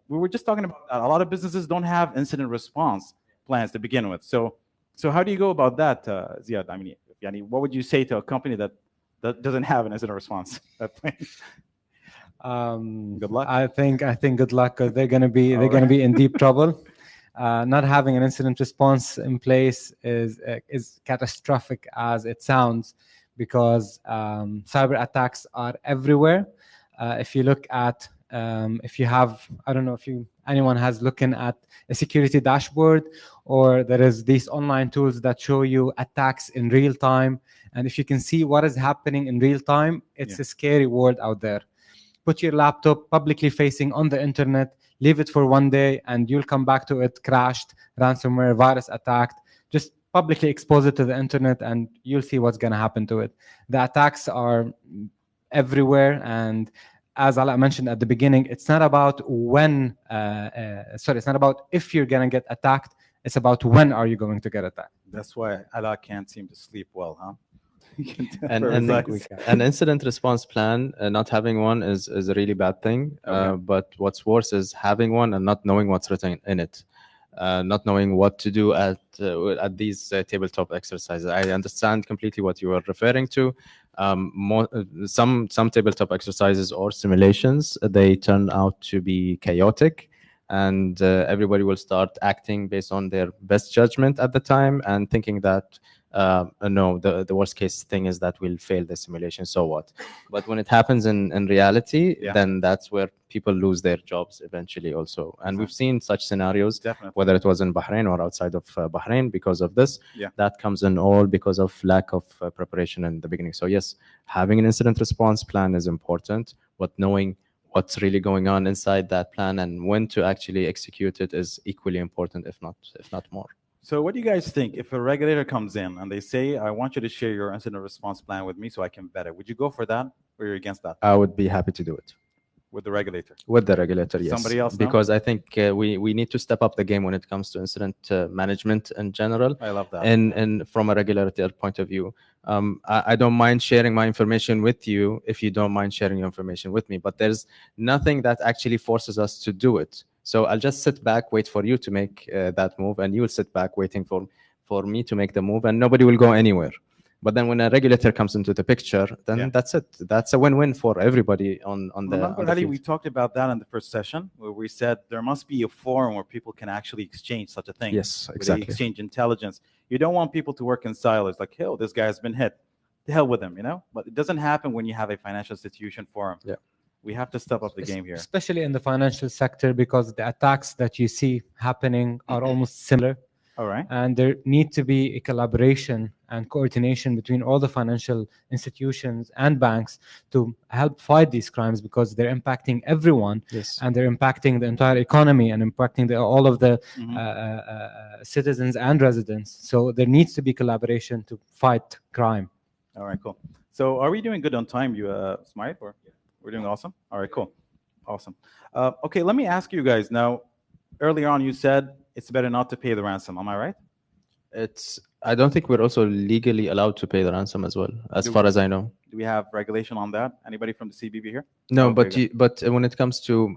We were just talking about a lot of businesses don't have incident response plans to begin with. So how do you go about that, Ziad? I mean, what would you say to a company that doesn't have an incident response plan? Good luck. I think good luck, because they're gonna be in deep trouble. Not having an incident response in place is catastrophic as it sounds, because cyber attacks are everywhere. If you look at if you have, I don't know if anyone has looking at a security dashboard, or there is these online tools that show you attacks in real time, and if you can see what is happening in real time, it's a scary world out there. Put your laptop publicly facing on the internet, leave it for one day, and you'll come back to it crashed, ransomware, virus attacked. Just publicly expose it to the internet, and you'll see what's going to happen to it. The attacks are everywhere, and as Ala mentioned at the beginning, it's not about it's not about if you're going to get attacked, it's about when are you going to get attacked. That's why Ala can't seem to sleep well, huh? And an incident response plan, not having one is a really bad thing. Okay. But what's worse is having one and not knowing what's written in it. Not knowing what to do at these tabletop exercises. I understand completely what you are referring to. Some tabletop exercises or simulations, they turn out to be chaotic, and everybody will start acting based on their best judgment at the time and thinking that no, the worst case thing is that we'll fail the simulation, so what? But when it happens in reality, then that's where people lose their jobs eventually also. And we've seen such scenarios, whether it was in Bahrain or outside of Bahrain, because of this. That comes in all because of lack of preparation in the beginning. So yes, having an incident response plan is important, but knowing what's really going on inside that plan and when to actually execute it is equally important, if not more. So what do you guys think if a regulator comes in and they say, I want you to share your incident response plan with me so I can vet it? Would you go for that, or you're against that? I would be happy to do it. With the regulator? With the regulator, yes. Somebody else now? Because I think we need to step up the game when it comes to incident management in general. I love that. And from a regulator point of view, I don't mind sharing my information with you if you don't mind sharing your information with me. But there's nothing that actually forces us to do it. So I'll just sit back, wait for you to make that move, and you will sit back waiting for me to make the move, and nobody will go anywhere. But then when a regulator comes into the picture, then that's it. That's a win-win for everybody on the Remember, Ali, field. we talked about that in the first session, where we said there must be a forum where people can actually exchange such a thing. Yes, where exactly. they exchange intelligence. You don't want people to work in silos, like, oh, this guy has been hit. To hell with him, But it doesn't happen when you have a financial institution forum. Yeah. We have to step up the game here. Especially in the financial sector, because the attacks that you see happening are almost similar. All right. And there need to be a collaboration and coordination between all the financial institutions and banks to help fight these crimes, because they're impacting everyone. Yes. And they're impacting the entire economy and impacting all of the citizens and residents. So there needs to be collaboration to fight crime. All right, cool. So are we doing good on time, you, Smite? Or we're doing awesome? All right, cool. Awesome. Okay, let me ask you guys now. Earlier on, you said it's better not to pay the ransom. Am I right? I don't think we're also legally allowed to pay the ransom as well, as far as I know. Do we have regulation on that? Anybody from the CBB here? No, Okay, but when it comes to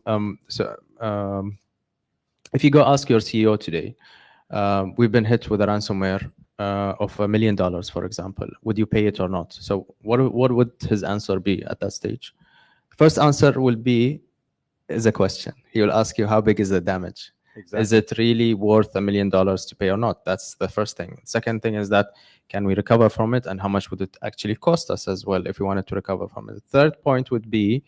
if you go ask your CEO today, we've been hit with a ransomware. of $1 million, for example, would you pay it or not? So what would his answer be at that stage? First answer will be is a question. He will ask you how big is the damage. Exactly. Is it really worth $1 million to pay or not? That's the first thing. Second thing is that can we recover from it, and how much would it actually cost us as well if we wanted to recover from it? The third point would be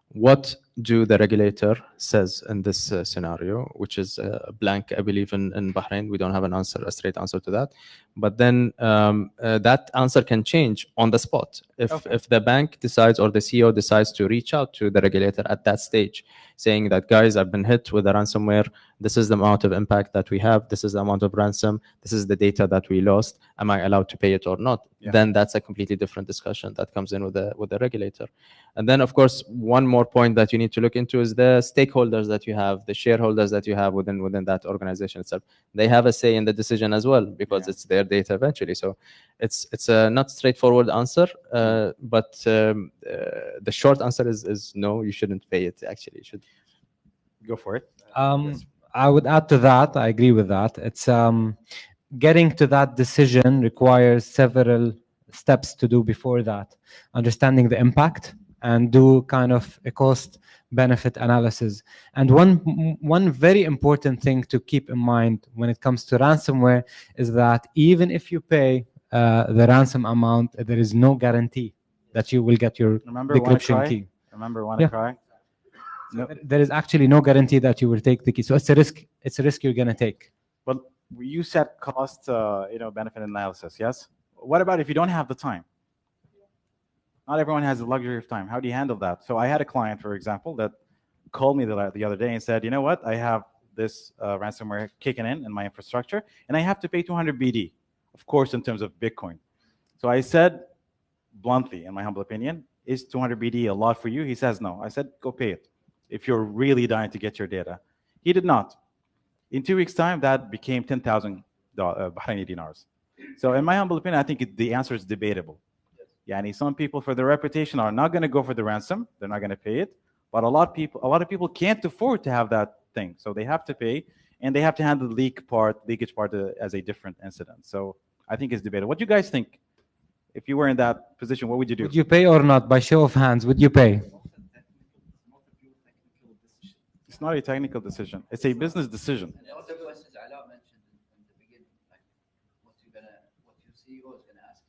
what do the regulator says in this scenario, which is blank, I believe, in Bahrain. We don't have a straight answer to that. But then that answer can change on the spot. If the bank decides or the CEO decides to reach out to the regulator at that stage, saying that, guys, I've been hit with a ransomware. This is the amount of impact that we have. This is the amount of ransom. This is the data that we lost. Am I allowed to pay it or not? Yeah. Then that's a completely different discussion that comes in with the regulator. And then, of course, one more point that you need to look into is the stakeholders that you have, the shareholders that you have within that organization itself. They have a say in the decision as well, because it's their data eventually. So it's a not straightforward answer, but the short answer is no, you shouldn't pay it. Actually, you should go for it. I would add to that. I agree with that. It's getting to that decision requires several steps to do before that. Understanding the impact and do kind of a cost benefit analysis. And one very important thing to keep in mind when it comes to ransomware is that even if you pay the ransom amount, there is no guarantee that you will get your decryption key. Remember, wanna cry? So there is actually no guarantee that you will take the key. So it's a risk. It's a risk you're gonna take. But you said cost, benefit analysis. Yes. What about if you don't have the time? Not everyone has the luxury of time. How do you handle that? So I had a client, for example, that called me the other day and said, you know what? I have this ransomware kicking in my infrastructure, and I have to pay 200 BD, of course, in terms of Bitcoin. So I said, bluntly, in my humble opinion, is 200 BD a lot for you? He says no. I said, go pay it if you're really dying to get your data. He did not. In 2 weeks' time, that became 10,000 Bahraini dinars. So in my humble opinion, I think the answer is debatable. Yani some people, for their reputation, are not going to go for the ransom. They're not going to pay it. But a lot of people can't afford to have that thing. So they have to pay, and they have to handle the leakage part as a different incident. So I think it's debatable. What do you guys think? If you were in that position, what would you do? Would you pay or not? By show of hands, would you pay? It's not a technical decision. It's a business decision. And all the questions Ala mentioned in the beginning, like what your CEO is gonna ask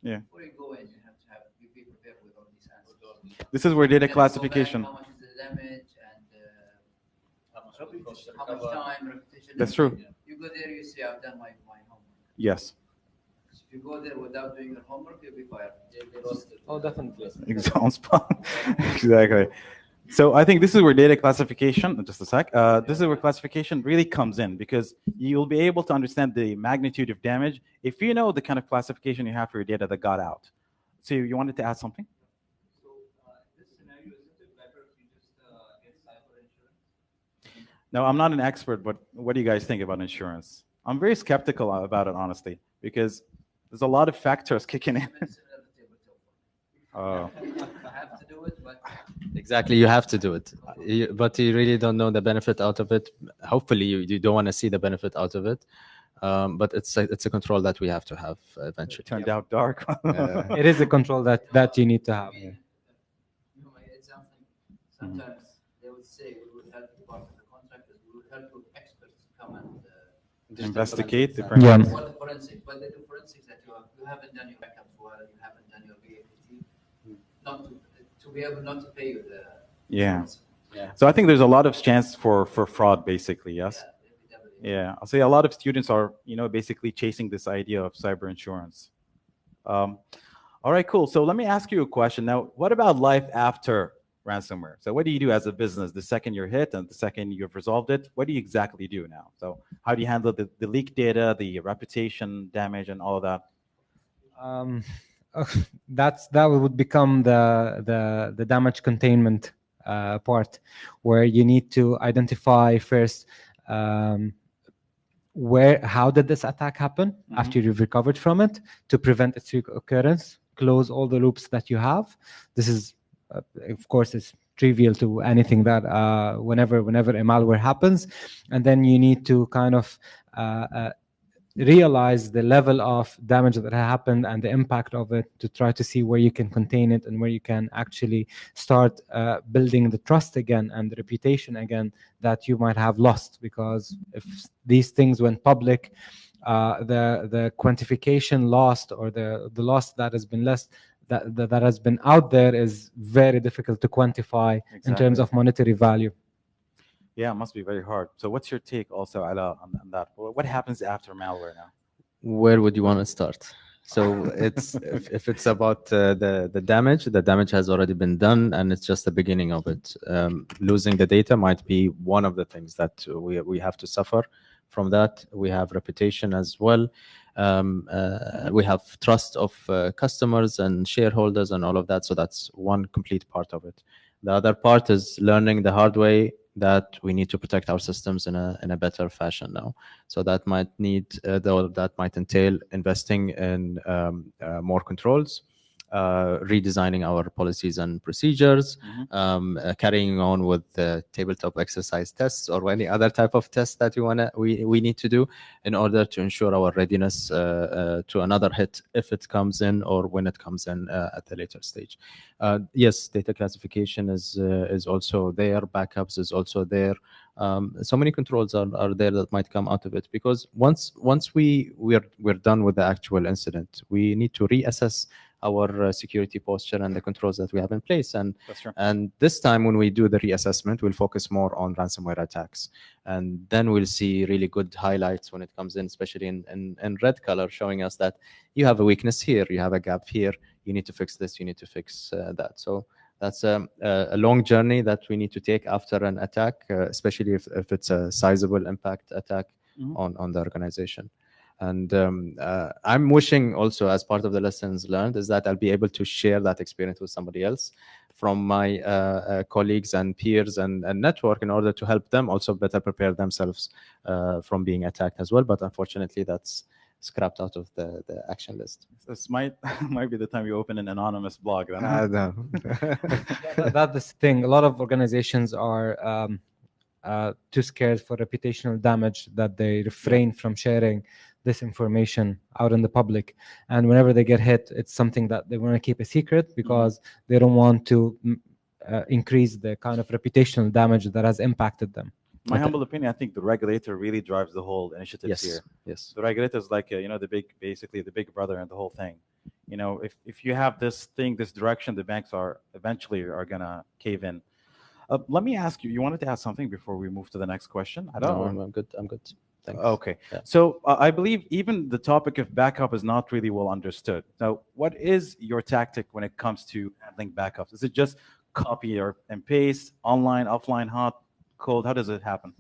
you. Yeah. Before you go in, you have to be prepared with all these answers. This is where data Then classification. How much is the damage and how much time, repetition. That's true. You go there, you say, I've done my homework. Yes. So if you go there without doing your homework, you'll be fired. Oh, definitely. Exactly. So I think this is where data classification, just a sec, this is where classification really comes in, because you'll be able to understand the magnitude of damage if you know the kind of classification you have for your data that got out. So you wanted to add something? So in this scenario, isn't it better if you just get cyber insurance? No, I'm not an expert, but what do you guys think about insurance? I'm very skeptical about it, honestly, because there's a lot of factors kicking in. Oh. I have to do it, but Exactly, you have to do it, but you really don't know the benefit out of it. Hopefully, you don't want to see the benefit out of it, but it's a control that we have to have eventually. It turned out dark. It is a control that you need to have. my example, sometimes they would say we will help you part of the contract, is we will help you experts to come and Investigate the Yeah. what the forensics, but the forensics that you haven't done your backups well, you haven't done your VAPT, not to be able not to pay you the Yeah. So I think there's a lot of chance for fraud, basically. Yes. Yeah. Yeah. I'll say a lot of students are, basically chasing this idea of cyber insurance. All right, cool. So let me ask you a question now. What about life after ransomware? So what do you do as a business the second you're hit and the second you've resolved it? What do you exactly do now? So how do you handle the leaked data, the reputation damage, and all of that? That would become the damage containment part, where you need to identify first how did this attack happen after you've recovered from it, to prevent its occurrence, close all the loops that you have. This is of course it's trivial to anything that whenever a malware happens, and then you need to kind of realize the level of damage that happened and the impact of it, to try to see where you can contain it and where you can actually start building the trust again and the reputation again that you might have lost. Because if these things went public, the quantification lost, or the loss that has been less, that has been out there, is very difficult to quantify in terms Exactly. of monetary value. Yeah, it must be very hard. So what's your take also, Ala, on that? What happens after malware now? Where would you want to start? So it's if it's about the damage has already been done, and it's just the beginning of it. Losing the data might be one of the things that we have to suffer from. That we have reputation as well. We have trust of customers and shareholders and all of that. So that's one complete part of it. The other part is learning the hard way that we need to protect our systems in a better fashion now. So that might need, that might entail investing in more controls, redesigning our policies and procedures, carrying on with the tabletop exercise tests or any other type of test that we need to do in order to ensure our readiness to another hit if it comes in or when it comes in at the later stage. Yes, data classification is also there. Backups is also there. So many controls are there that might come out of it, because once we're done with the actual incident, we need to reassess our security posture and the controls that we have in place. And That's true. and this time when we do the reassessment, we'll focus more on ransomware attacks, and then we'll see really good highlights when it comes in, especially in red color, showing us that you have a weakness here, you have a gap here, you need to fix this, you need to fix that. So that's a long journey that we need to take after an attack, especially if it's a sizable impact attack on the organization. And I'm wishing also, as part of the lessons learned, is that I'll be able to share that experience with somebody else from my colleagues and peers and network, in order to help them also better prepare themselves from being attacked as well. But unfortunately, that's scrapped out of the action list. This might be the time you open an anonymous blog. Then. No. That's the thing. A lot of organizations are too scared for reputational damage that they refrain from sharing this information out in the public. And whenever they get hit, it's something that they want to keep a secret, because they don't want to increase the kind of reputational damage that has impacted them. My humble opinion, I think the regulator really drives the whole initiative here. Yes. The regulator is like, basically the big brother and the whole thing. If you have this direction, the banks eventually are gonna cave in. Let me ask you. You wanted to ask something before we move to the next question? I don't know. I'm good. Thanks. Okay. Yeah. So I believe even the topic of backup is not really well understood. Now, what is your tactic when it comes to handling backups? Is it just copy and paste, online, offline, hot, cold? How does it happen?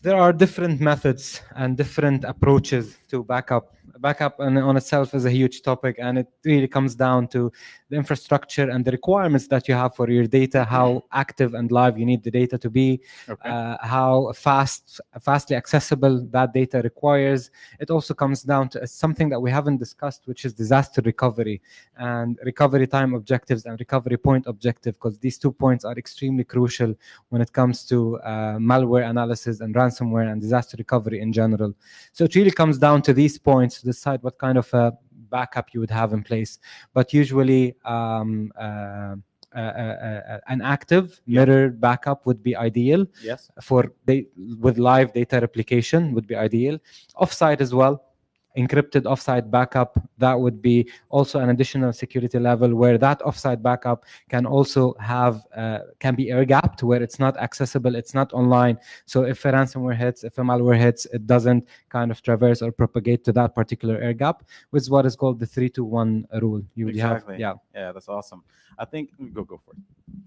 There are different methods and different approaches to backup. Backup on itself is a huge topic, and it really comes down to the infrastructure and the requirements that you have for your data, how active and live you need the data to be, how fastly accessible that data requires. It also comes down to something that we haven't discussed, which is disaster recovery and recovery time objectives and recovery point objective, because these 2 points are extremely crucial when it comes to malware analysis and ransomware and disaster recovery in general. So it really comes down to these points to decide what kind of a backup you would have in place. But usually an active mirror backup would be ideal. Yes. With live data replication would be ideal. Offsite as well. Encrypted offsite backup, that would be also an additional security level, where that offsite backup can also have can be air gapped, where it's not accessible, it's not online. So if a ransomware hits, if a malware hits, it doesn't kind of traverse or propagate to that particular air gap, which is what is called the 3-2-1 rule. You would Exactly. have, Yeah, that's awesome. I think go for it.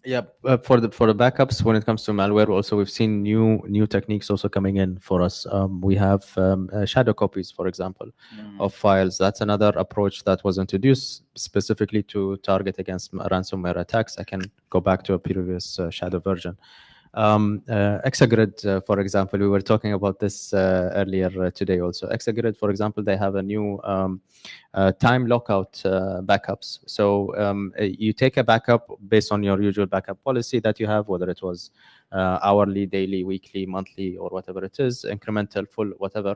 Yeah, for the backups, when it comes to malware, also we've seen new techniques also coming in for us. We have shadow copies, for example, of files. That's another approach that was introduced specifically to target against ransomware attacks. I can go back to a previous shadow version. Exagrid, for example, we were talking about this earlier today also. Exagrid, for example, they have a new time lockout backups. So you take a backup based on your usual backup policy that you have, whether it was hourly, daily, weekly, monthly, or whatever it is, incremental, full, whatever.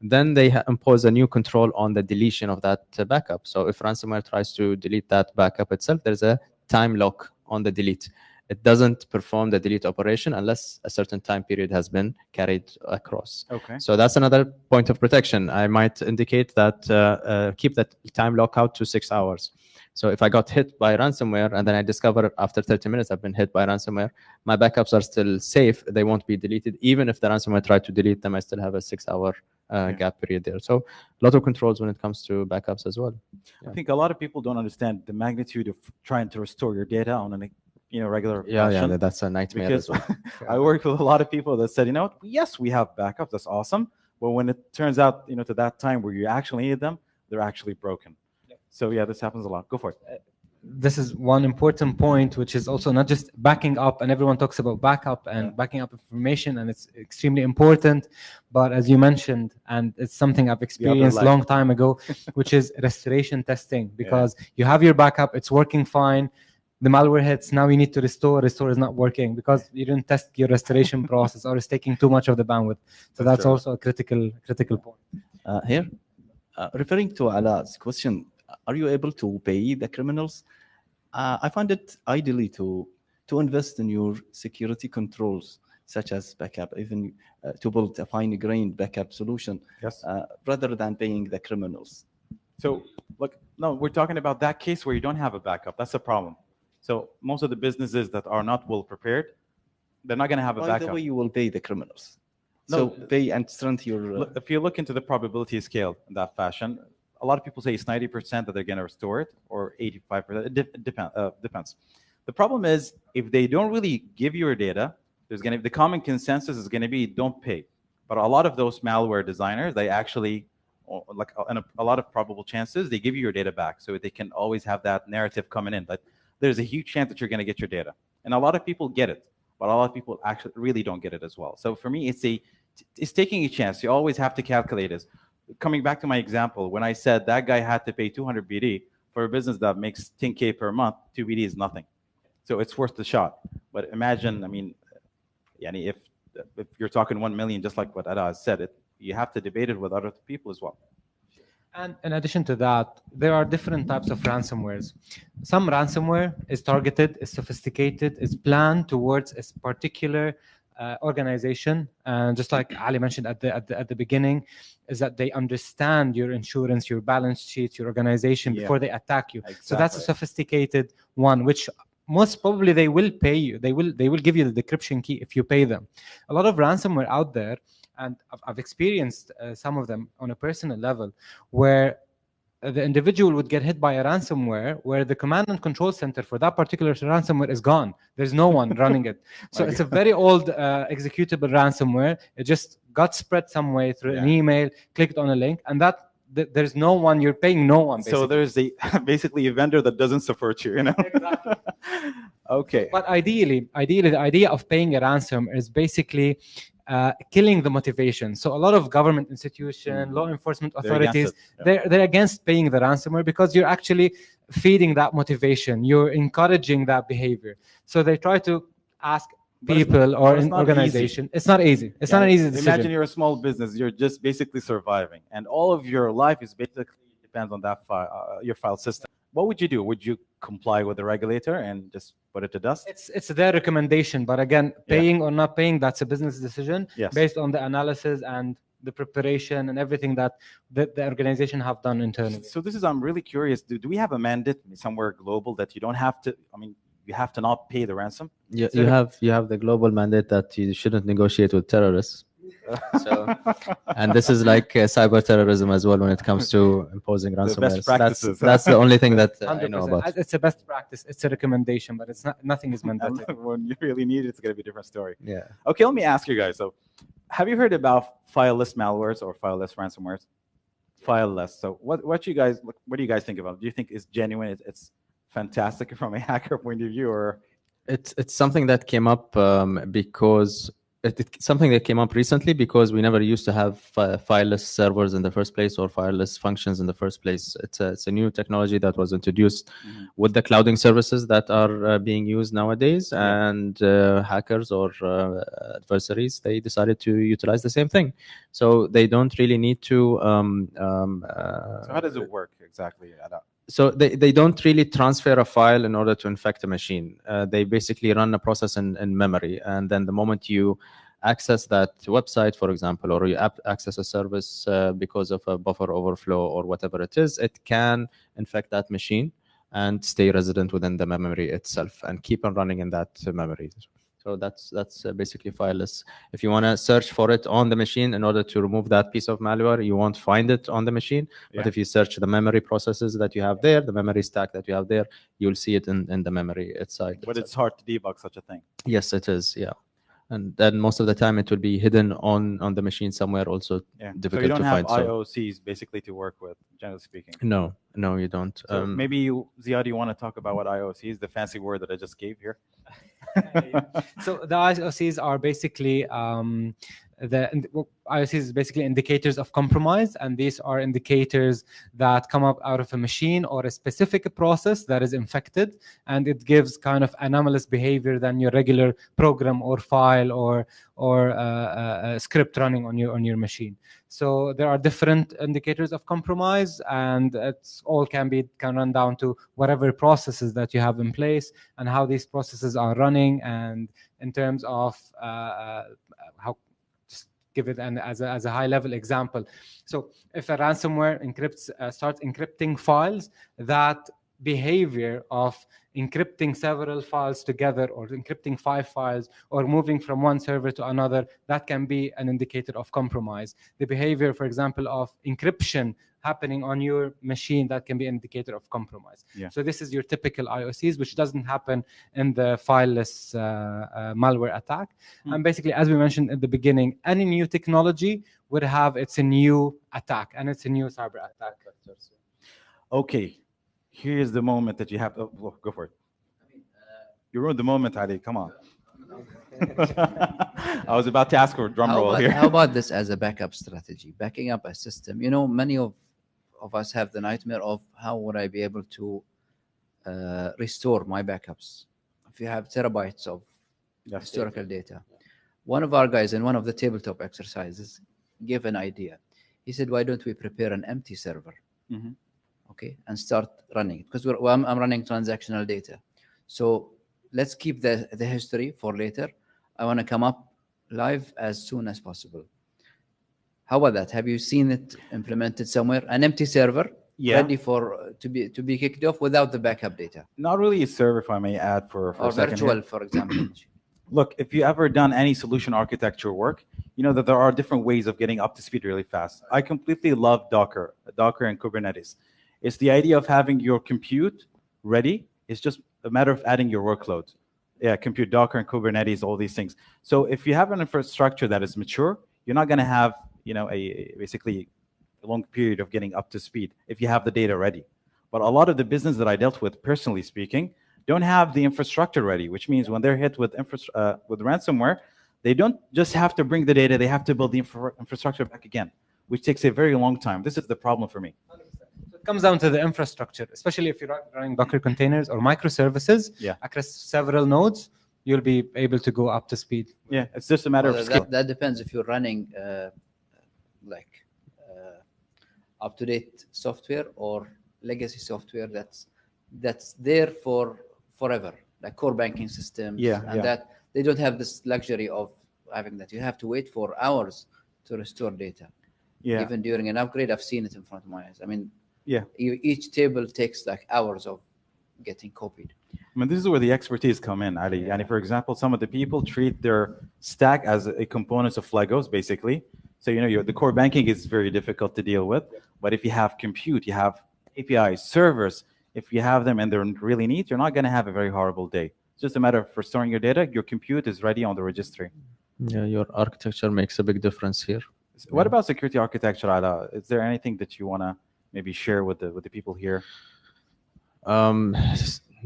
Then they impose a new control on the deletion of that backup. So if ransomware tries to delete that backup itself, there's a time lock on the delete. It doesn't perform the delete operation unless a certain time period has been carried across. Okay. So that's another point of protection. I might indicate that keep that time lockout to 6 hours. So if I got hit by ransomware and then I discover after 30 minutes I've been hit by ransomware, my backups are still safe. They won't be deleted. Even if the ransomware tried to delete them, I still have a 6-hour gap period there. So a lot of controls when it comes to backups as well. I think a lot of people don't understand the magnitude of trying to restore your data on a regular fashion. That's a nightmare. Because as well. I worked with a lot of people that said, you know what, yes, we have backups, that's awesome. But when it turns out, to that time where you actually need them, they're actually broken. So yeah, this happens a lot. Go for it. This is one important point, which is also not just backing up, and everyone talks about backup and backing up information, and it's extremely important. But as you mentioned, and it's something I've experienced a long time ago, which is restoration testing, because you have your backup, it's working fine. The malware hits, now you need to restore is not working because you didn't test your restoration process, or it's taking too much of the bandwidth. So that's also a critical point. Here, referring to Ala's question, are you able to pay the criminals? I find it ideally to invest in your security controls, such as backup, even to build a fine-grained backup solution, rather than paying the criminals. So, look, no, we're talking about that case where you don't have a backup. That's the problem. So most of the businesses that are not well prepared, they're not going to have a backup. By the way, you will pay the criminals. No, so pay and strengthen your... If you look into the probability scale in that fashion, a lot of people say it's 90% that they're going to restore it, or 85%. It depends. The problem is, if they don't really give you your data, the common consensus is going to be don't pay. But a lot of those malware designers, they actually, like a lot of probable chances, they give you your data back, so they can always have that narrative coming in. But there's a huge chance that you're going to get your data. And a lot of people get it, but a lot of people actually really don't get it as well. So for me, it's taking a chance. You always have to calculate this. Coming back to my example, when I said that guy had to pay 200 BD for a business that makes 10K per month, 2 BD is nothing. So it's worth the shot. But imagine, if you're talking 1 million, just like what Ada said, you have to debate it with other people as well. And in addition to that, there are different types of ransomwares. Some ransomware is targeted, is sophisticated, is planned towards a particular organization. And just like Ali mentioned at the beginning, is that they understand your insurance, your balance sheet, your organization before they attack you. Exactly. So that's a sophisticated one, which most probably they will pay you. They will give you the decryption key if you pay them. A lot of ransomware out there, and I've experienced some of them on a personal level, where the individual would get hit by a ransomware where the command and control center for that particular ransomware is gone. There's no one running it. So it's a very old executable ransomware. It just got spread some way through an email, clicked on a link, and there's no one, you're paying no one. Basically. So there's basically a vendor that doesn't support you, Exactly. Okay. But ideally, the idea of paying a ransom is basically killing the motivation. So a lot of government institutions, law enforcement authorities, they're against paying the ransomware because you're actually feeding that motivation. You're encouraging that behavior. So they try to ask people or an organization. It's not easy. It's not an easy decision. Imagine you're a small business. You're just basically surviving, and all of your life is basically depends on that file, your file system. What would you do? Would you comply with the regulator and just put it to dust? It's their recommendation, but again, paying or not paying, that's a business decision based on the analysis and the preparation and everything that the organization have done internally. So this is, I'm really curious. Do we have a mandate somewhere global that you don't have to? You have to not pay the ransom. Yeah, you have the global mandate that you shouldn't negotiate with terrorists. So, and this is like cyber terrorism as well when it comes to imposing ransomware. Best practices. That's the only thing that I know about. It's a best practice. It's a recommendation, but it's not. Nothing is mandated. When you really need it, it's going to be a different story. Yeah. Okay, let me ask you guys. So, have you heard about fileless malwares or fileless ransomwares? Fileless. So, what do you guys think about it? Do you think it's genuine? It's fantastic from a hacker point of view, or It's something that came up because it's something that came up recently because we never used to have fileless servers in the first place or fileless functions in the first place. It's a new technology that was introduced with the clouding services that are being used nowadays, and hackers or adversaries, they decided to utilize the same thing. So they don't really need to. So how does it work exactly? So they don't really transfer a file in order to infect a machine. They basically run a process in memory. And then the moment you access that website, for example, or you access a service because of a buffer overflow or whatever it is, it can infect that machine and stay resident within the memory itself and keep on running in that memory. So that's basically fileless. If you want to search for it on the machine in order to remove that piece of malware, you won't find it on the machine. But if you search the memory processes that you have there, the memory stack that you have there, you'll see it in the memory itself. But it's hard to debug such a thing. Yes, it is. Yeah. And then most of the time it will be hidden on the machine somewhere, also difficult so you don't to have find. IOCs basically to work with, generally speaking. No, you don't. So maybe Ziad, you want to talk about what IOC is, the fancy word that I just gave here? So the IOCs are basically IOCs is basically indicators of compromise, and these are indicators that come up out of a machine or a specific process that is infected, and it gives kind of anomalous behavior than your regular program or file or a script running on your machine. So there are different indicators of compromise, and it's all can run down to whatever processes that you have in place and how these processes are running, and in terms of how. Give it as a high-level example. So if a ransomware starts encrypting files, that behavior of encrypting several files together or encrypting 5 files or moving from one server to another, that can be an indicator of compromise. The behavior, for example, of encryption happening on your machine, that can be an indicator of compromise. So this is your typical IOCs, which doesn't happen in the fileless malware attack. And basically, as we mentioned at the beginning, any new technology would have its new attack, and it's a new cyber attack vector. Okay, here's the moment that you have to go for it. You ruined the moment, Ali. Come on. I was about to ask for a drum roll here. How about this as a backup strategy? Backing up a system. You know, many of us have the nightmare of how would I be able to restore my backups if you have terabytes of historical data. One of our guys in one of the tabletop exercises gave an idea. He said, why don't we prepare an empty server? Okay, and start running it, because I'm running transactional data. So let's keep the history for later. I want to come up live as soon as possible. How about that? Have you seen it implemented somewhere? An empty server ready for to be kicked off without the backup data. Not really a server, if I may add, for or a second virtual, here. for example. Look, if you ever done any solution architecture work, you know that there are different ways of getting up to speed really fast. I completely love Docker and Kubernetes. It's the idea of having your compute ready. It's just a matter of adding your workloads. Yeah, compute, Docker and Kubernetes, all these things. So if you have an infrastructure that is mature, you're not going to have, you know, basically a long period of getting up to speed if you have the data ready. But a lot of the business that I dealt with, personally speaking, don't have the infrastructure ready, which means when they're hit with ransomware, they don't just have to bring the data, they have to build the infrastructure back again, which takes a very long time. This is the problem for me. It comes down to the infrastructure, especially if you're running Docker containers or microservices across several nodes, you'll be able to go up to speed. Yeah, it's just a matter of skill. That depends if you're running up-to-date software or legacy software that's there for forever, like core banking systems. That they don't have this luxury of having that. You have to wait for hours to restore data. Even during an upgrade, I've seen it in front of my eyes. I mean, each table takes like hours of getting copied. I mean, this is where the expertise come in, Ali. And for example, some of the people treat their stack as a components of Legos, basically. So, you know, the core banking is very difficult to deal with. But if you have compute, you have APIs, servers, if you have them and they're really neat, you're not going to have a very horrible day. It's just a matter of storing your data. Your compute is ready on the registry. Yeah, your architecture makes a big difference here. What about security architecture, Ala? Is there anything that you want to maybe share with the people here?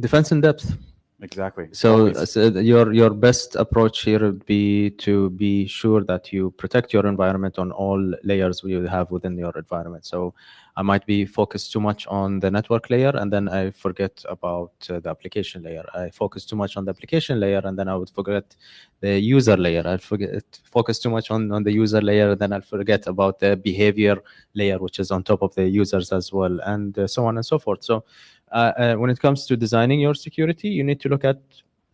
Defense in depth. Exactly. So, Always. your best approach here would be to be sure that you protect your environment on all layers you have within your environment. So I might be focused too much on the network layer, and then I forget about the application layer. I focus too much on the application layer, and then I would forget the user layer. I'd focus too much on the user layer, then I'll forget about the behavior layer, which is on top of the users as well, and so on and so forth. So when it comes to designing your security, you need to look at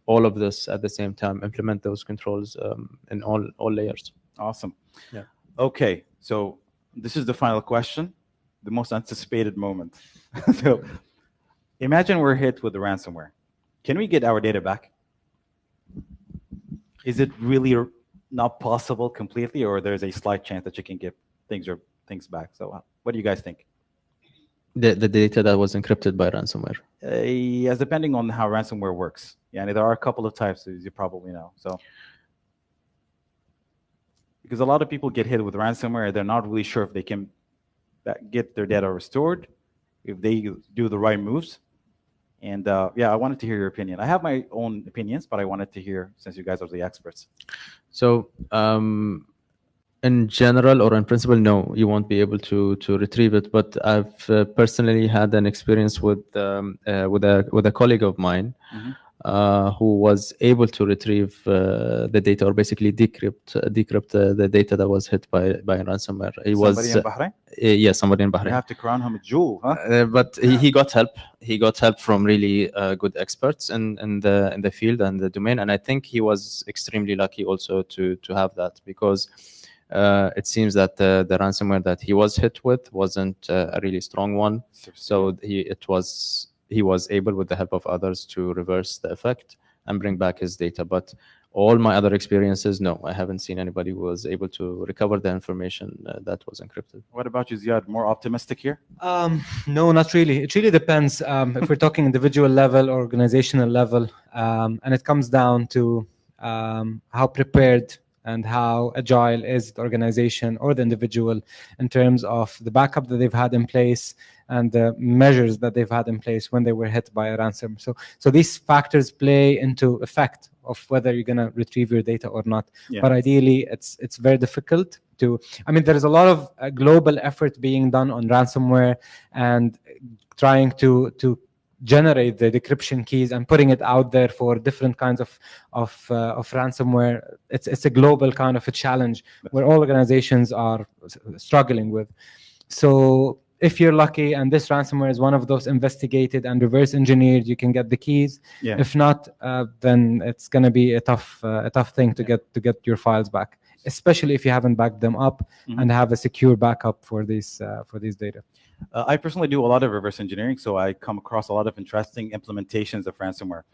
all of this at the same time, implement those controls in all layers. Awesome. Yeah. Okay, so this is the final question, the most anticipated moment. So imagine we're hit with the ransomware. Can we get our data back? Is it really not possible completely, or there's a slight chance that you can get things back? So what do you guys think? The data that was encrypted by ransomware. Yes, depending on how ransomware works. Yeah, and there are a couple of types, as you probably know. So, because a lot of people get hit with ransomware, they're not really sure if they can get their data restored, if they do the right moves. And yeah, I wanted to hear your opinion. I have my own opinions, but I wanted to hear, since you guys are the experts. So in general or in principle, no, you won't be able to retrieve it. But I've personally had an experience with a colleague of mine who was able to retrieve the data, or basically decrypt the data that was hit by ransomware. Somebody in Bahrain? Yes, somebody in Bahrain. You have to crown him a jewel, huh? But he got help. He got help from really good experts in the field and the domain, and I think he was extremely lucky also to have that, because it seems that the ransomware that he was hit with wasn't a really strong one. So he was able, with the help of others, to reverse the effect and bring back his data. But all my other experiences, no, I haven't seen anybody who was able to recover the information that was encrypted. What about you, Ziad? More optimistic here? No, not really. It really depends if we're talking individual level or organizational level, and it comes down to how prepared and how agile is the organization or the individual in terms of the backup that they've had in place and the measures that they've had in place when they were hit by a ransom. So these factors play into effect of whether you're going to retrieve your data or not. Yeah. But ideally, it's very difficult to. I mean, there is a lot of global effort being done on ransomware and trying to generate the decryption keys and putting it out there for different kinds of ransomware. It's a global kind of a challenge where all organizations are struggling with. So if you're lucky and this ransomware is one of those investigated and reverse engineered, you can get the keys. Yeah. If not, then it's going to be a tough thing to get your files back, especially if you haven't backed them up and have a secure backup for these data. I personally do a lot of reverse engineering, so I come across a lot of interesting implementations of ransomware.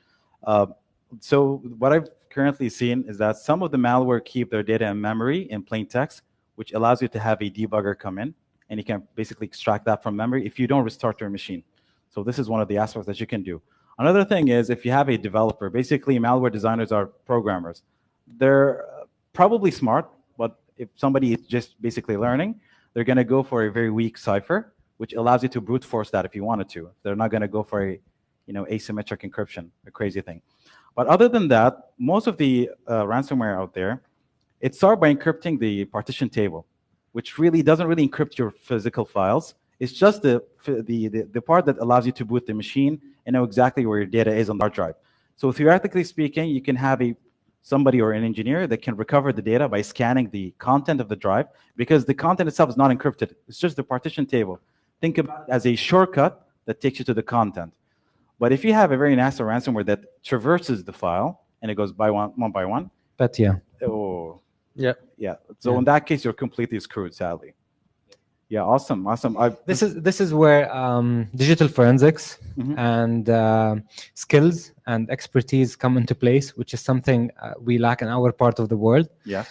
So what I've currently seen is that some of the malware keep their data in memory in plain text, which allows you to have a debugger come in, and you can basically extract that from memory if you don't restart your machine. So this is one of the aspects that you can do. Another thing is, if you have a developer, basically malware designers are programmers. They're probably smart, but if somebody is just basically learning, they're going to go for a very weak cipher, which allows you to brute force that if you wanted to. They're not going to go for a asymmetric encryption, a crazy thing. But other than that, most of the ransomware out there, it starts by encrypting the partition table, which really doesn't really encrypt your physical files. It's just the part that allows you to boot the machine and know exactly where your data is on the hard drive. So theoretically speaking, you can have somebody or an engineer that can recover the data by scanning the content of the drive, because the content itself is not encrypted. It's just the partition table. Think about it as a shortcut that takes you to the content. But if you have a very nasty ransomware that traverses the file and it goes by one by one, But yeah. oh, Yeah. yeah. So in that case, you're completely screwed, sadly. Yeah, awesome. This is where digital forensics and skills and expertise come into place, which is something we lack in our part of the world. Yeah.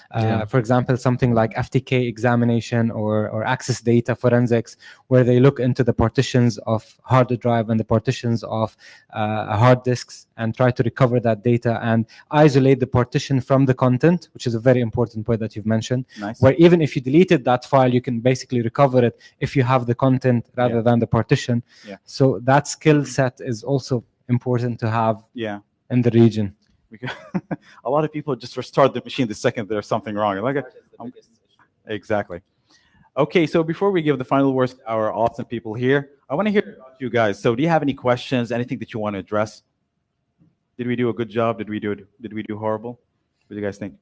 For example, something like FTK examination or access data forensics, where they look into the partitions of hard drive and the partitions of hard disks and try to recover that data and isolate the partition from the content, which is a very important point that you've mentioned. Nice. Where even if you deleted that file, you can basically recover it if you have the content rather than the partition. Yeah. So that skill set is also important to have in the region. Because a lot of people just restart the machine the second there's something wrong. Like, exactly. Okay, so before we give the final words to our awesome people here, I want to hear about you guys. So, do you have any questions? Anything that you want to address? Did we do a good job? Did we do horrible? What do you guys think?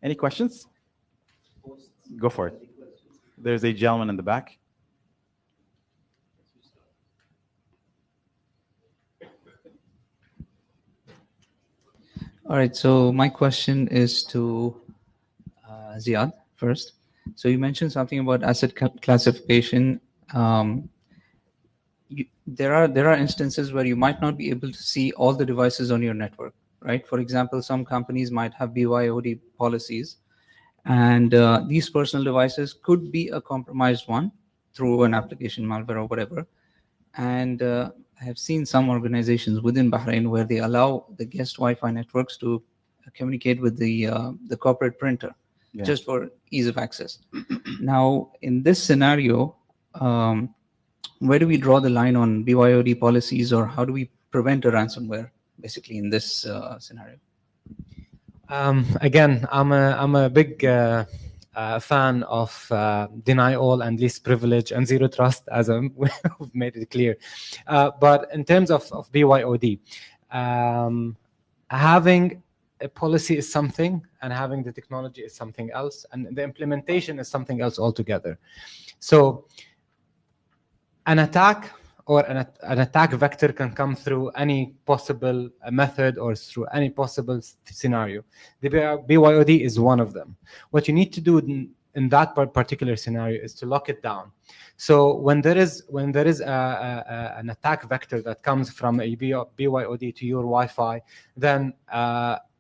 Any questions? Go for it. There's a gentleman in the back. All right, so my question is to Ziad first. So you mentioned something about asset classification. There are instances where you might not be able to see all the devices on your network, right? For example, some companies might have BYOD policies, and these personal devices could be a compromised one through an application malware or whatever. And I have seen some organizations within Bahrain where they allow the guest Wi-Fi networks to communicate with the corporate printer, just for ease of access. Now, in this scenario, where do we draw the line on BYOD policies, or how do we prevent a ransomware, basically, in this scenario? Again, I'm a big fan of deny all and least privilege and zero trust, as we've made it clear. But in terms of BYOD, having a policy is something, and having the technology is something else, and the implementation is something else altogether. So an attack or an attack vector can come through any possible method or through any possible scenario. The BYOD is one of them. What you need to do in that particular scenario is to lock it down. So when there is an attack vector that comes from a BYOD to your Wi-Fi, then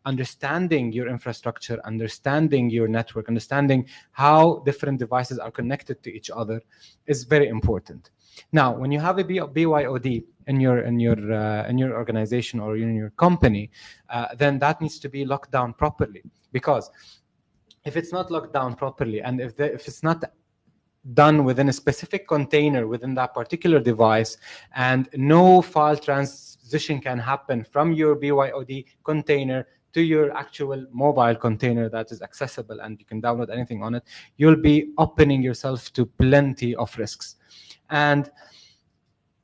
understanding your infrastructure, understanding your network, understanding how different devices are connected to each other is very important. Now, when you have a BYOD in your organization or in your company, then that needs to be locked down properly. Because if it's not locked down properly, and if it's not done within a specific container within that particular device, and no file transition can happen from your BYOD container to your actual mobile container that is accessible and you can download anything on it, you'll be opening yourself to plenty of risks. And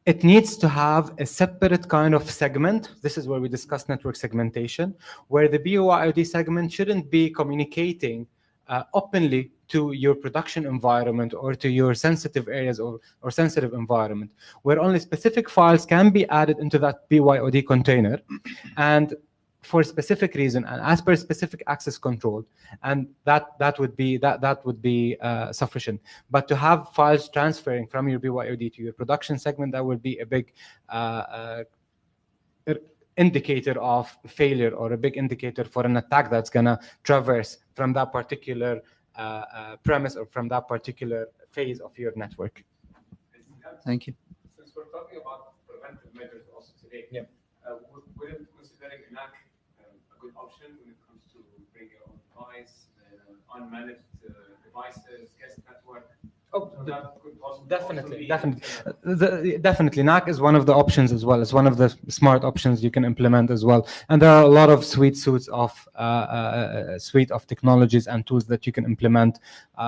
it needs to have a separate kind of segment. This is where we discuss network segmentation, where the BYOD segment shouldn't be communicating openly to your production environment or to your sensitive areas or sensitive environment, where only specific files can be added into that BYOD container, and for a specific reason and as per specific access control, and that would be sufficient. But to have files transferring from your BYOD to your production segment, that would be a big indicator of failure, or a big indicator for an attack that's gonna traverse from that particular premise or from that particular phase of your network. Thank you. Since we're talking about preventive measures also today, would considering NAC a good option when it comes to bring your own device, unmanaged devices, guest network? Definitely. Definitely. NAC is one of the options as well. It's one of the smart options you can implement as well. And there are a lot of suite of technologies and tools that you can implement.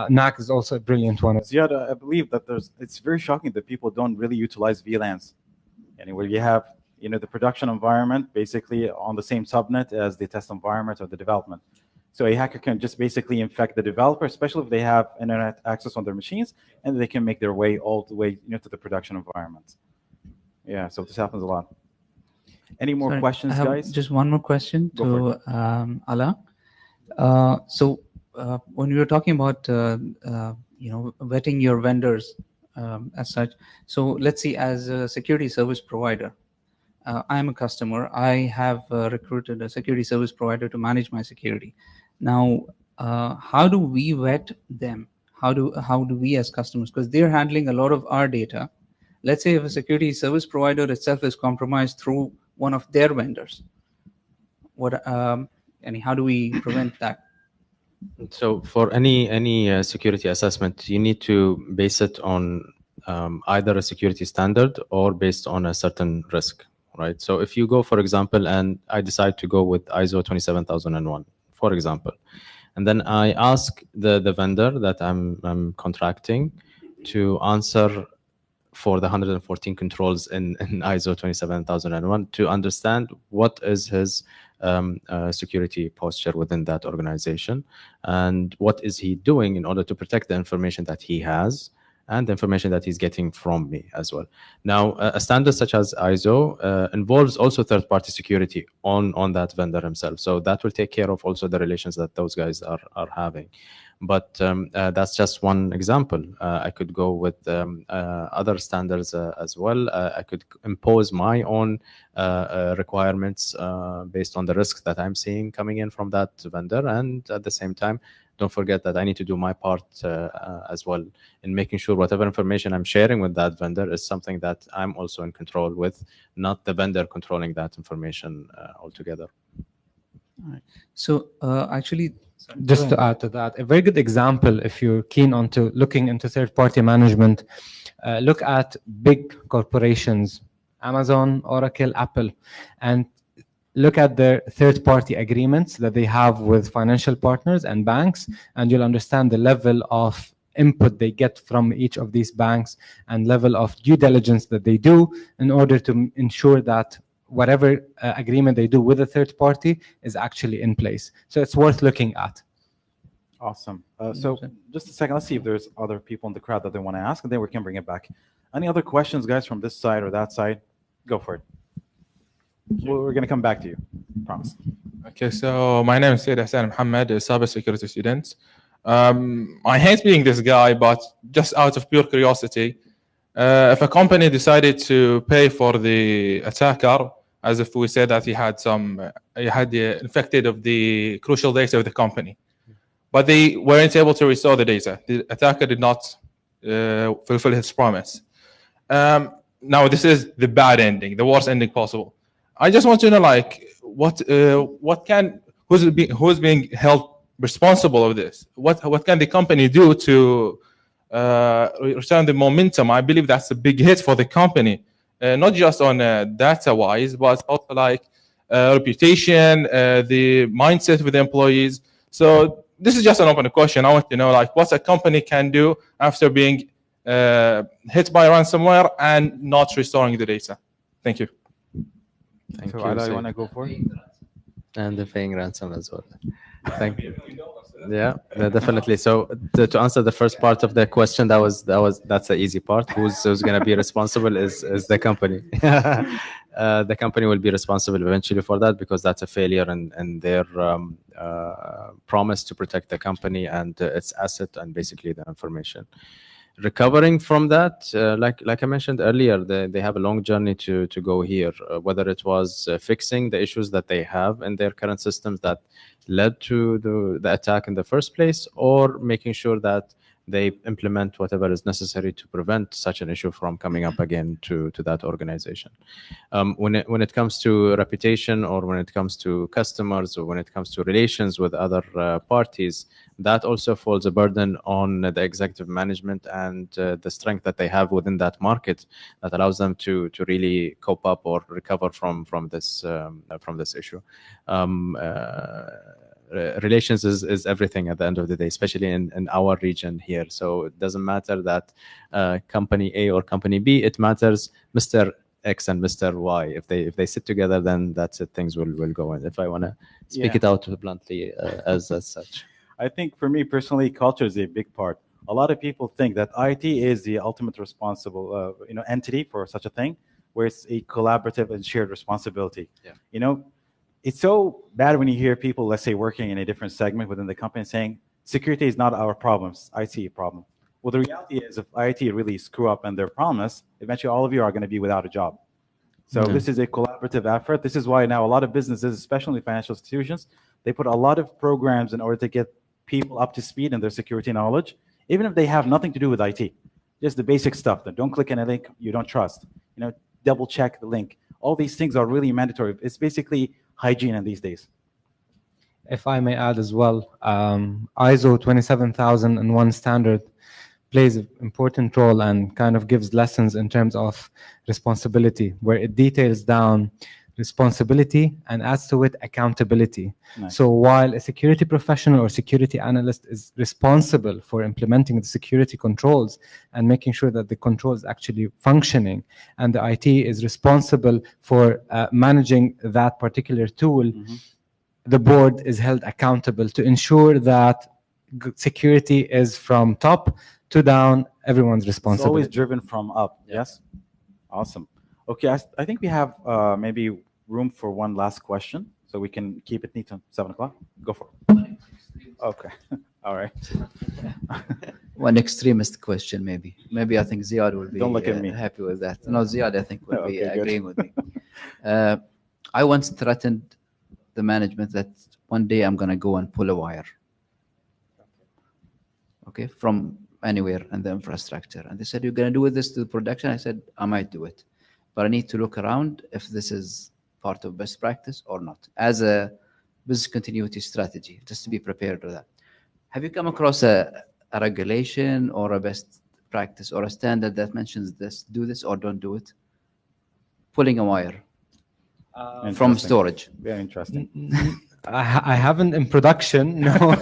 NAC is also a brilliant one. Ziad, I believe that it's very shocking that people don't really utilize VLANs. And where you have, the production environment basically on the same subnet as the test environment or the development. So a hacker can just basically infect the developer, especially if they have internet access on their machines, and they can make their way all the way to the production environment. Yeah, so this happens a lot. Any more questions, guys? Just one more question to Ala. So when we were talking about vetting your vendors as such, so let's see, as a security service provider, I'm a customer. I have recruited a security service provider to manage my security. Now, how do we vet them? How do we as customers? Because they're handling a lot of our data. Let's say if a security service provider itself is compromised through one of their vendors, how do we prevent that? So for any security assessment, you need to base it on either a security standard or based on a certain risk. right? So if you go, for example, and I decide to go with ISO 27001, for example, and then I ask the vendor that I'm contracting to answer for the 114 controls in ISO 27001 to understand what is his security posture within that organization and what is he doing in order to protect the information that he has and the information that he's getting from me as well. Now, a standard such as ISO involves also third-party security on that vendor himself. So that will take care of also the relations that those guys are having. But that's just one example. I could go with other standards as well. I could impose my own requirements based on the risks that I'm seeing coming in from that vendor. And at the same time, don't forget that I need to do my part as well in making sure whatever information I'm sharing with that vendor is something that I'm also in control with, not the vendor controlling that information altogether. So actually, Just to add to that, a very good example, if you're keen on to looking into third-party management, look at big corporations, Amazon, Oracle, Apple, and look at their third-party agreements that they have with financial partners and banks, and you'll understand the level of input they get from each of these banks and level of due diligence that they do in order to ensure that whatever agreement they do with a third party is actually in place. So it's worth looking at. Awesome. So just a second, let's see if there's other people in the crowd that they want to ask, and then we can bring it back. Any other questions, guys, from this side or that side? Go for it. We're going to come back to you. Promise. Okay, so my name is Sayyid Hassan Mohammed, a cybersecurity student. I hate being this guy, but just out of pure curiosity, if a company decided to pay for the attacker, as if we said that he had the infected of the crucial data of the company, but they weren't able to restore the data. The attacker did not fulfill his promise. Now this is the bad ending, the worst ending possible. I just want to know, like, who's being held responsible of this? What can the company do to return the momentum? I believe that's a big hit for the company, not just on data-wise, but also like reputation, the mindset with the employees. So this is just an open question. I want to know, like, what a company can do after being hit by ransomware and not restoring the data. Thank you. Thank So you. Ala, you want to go for it? And the paying ransom as well. Thank you. Yeah, definitely. So to answer the first part of the question, that's the easy part. Who's going to be responsible is the company. The company will be responsible eventually for that because that's a failure in their promise to protect the company and its asset and basically the information. Recovering from that, like I mentioned earlier, they have a long journey to go here, whether it was fixing the issues that they have in their current systems that led to the attack in the first place, or making sure that they implement whatever is necessary to prevent such an issue from coming up again to that organization. When it comes to reputation, or when it comes to customers, or when it comes to relations with other parties, that also falls a burden on the executive management and the strength that they have within that market that allows them to really cope up or recover from this issue. Relations is everything at the end of the day, especially in our region here. So it doesn't matter that company A or company B, it matters Mr. X and Mr. Y. If they sit together, then that's it, things will go in. If I want to speak it out bluntly as such. I think for me personally, culture is a big part. A lot of people think that IT is the ultimate responsible entity for such a thing, where it's a collaborative and shared responsibility. Yeah. It's so bad when you hear people, let's say, working in a different segment within the company saying, security is not our problem, it's IT problem. Well, the reality is if IT really screw up on their promise, eventually all of you are going to be without a job. So this is a collaborative effort. This is why now a lot of businesses, especially financial institutions, they put a lot of programs in order to get people up to speed in their security knowledge, even if they have nothing to do with IT. Just the basic stuff. Don't click on a link you don't trust. Double check the link. All these things are really mandatory. It's basically hygiene in these days. If I may add as well, ISO 27001 standard plays an important role and kind of gives lessons in terms of responsibility, where it details down responsibility and adds to it accountability. Nice. So while a security professional or security analyst is responsible for implementing the security controls and making sure that the control is actually functioning, and the IT is responsible for managing that particular tool, the board is held accountable to ensure that security is from top to down, everyone's It's responsible. always driven from up. Yes. Awesome. Okay, I think we have maybe room for one last question, so we can keep it neat on 7 o'clock. Go for it. Okay. All right. One extremist question, maybe. Maybe I think Ziad will be Don't look at me. happy with that. No, Ziad, I think, will be Okay, good. agreeing with me. I once threatened the management that one day I'm going to go and pull a wire. Okay, from anywhere in the infrastructure. And they said, you're going to do this to the production? I said, I might do it. But I need to look around if this is part of best practice or not, as a business continuity strategy, just to be prepared for that. Have you come across a regulation or a best practice or a standard that mentions this, do this or don't do it? Pulling a wire from Interesting. storage. Very interesting. I haven't in production, no.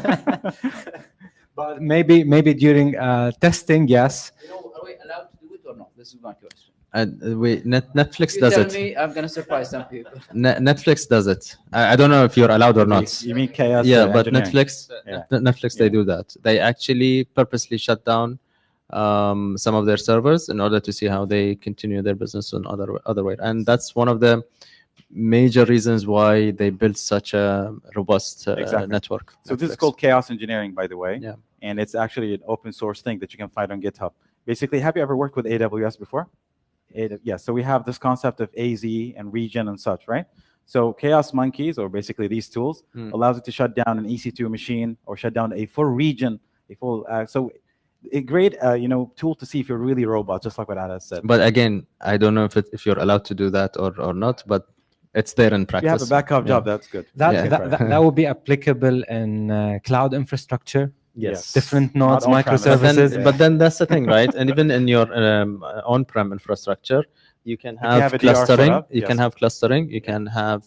But maybe during testing, yes. Are we allowed to do it or not? This is my question. Netflix You does tell it. me, I'm going to surprise some people. Netflix does it. I don't know if you're allowed or not. You mean chaos? Yeah, but engineering. Netflix, Yeah. Netflix, they do that. They actually purposely shut down some of their servers in order to see how they continue their business in other way. And that's one of the major reasons why they built such a robust Exactly. network. So this is Netflix. called chaos engineering, by the way. Yeah. And it's actually an open source thing that you can find on GitHub. Basically, have you ever worked with AWS before? Yes. So we have this concept of AZ and region and such, right? So Chaos Monkeys, or basically these tools, allows you to shut down an EC2 machine or shut down a full region, a full. So a great, tool to see if you're really robot, just like what Ada said. But again, I don't know if you're allowed to do that or not, but it's there in practice. If you have a backup job, that's good. That would be applicable in cloud infrastructure. Yes. Different nodes, Not on-premise. microservices. But then that's the thing, right? And even in your on-prem infrastructure, you can have a DR clustering. setup, You can yes. have clustering. You can have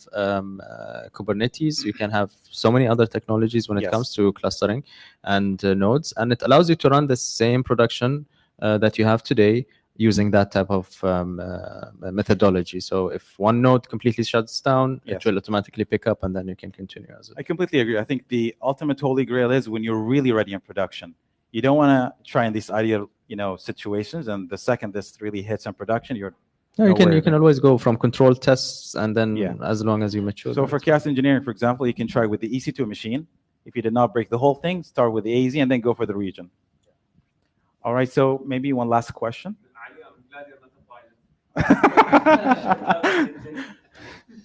Kubernetes. You can have so many other technologies when it Yes. comes to clustering and nodes, and it allows you to run the same production that you have today using that type of methodology. So if one node completely shuts down, Yes. it will automatically pick up, and then you can continue as it. I completely agree. I think the ultimate holy grail is when you're really ready in production. You don't want to try in these ideal, situations, and the second this really hits in production, you're No, you nowhere. can always go from control tests, and then Yeah. as long as you mature. So for chaos engineering, for example, you can try with the EC2 machine. If you did not break the whole thing, start with the AZ and then go for the region. All right, so maybe one last question. I'm glad you're not a pilot.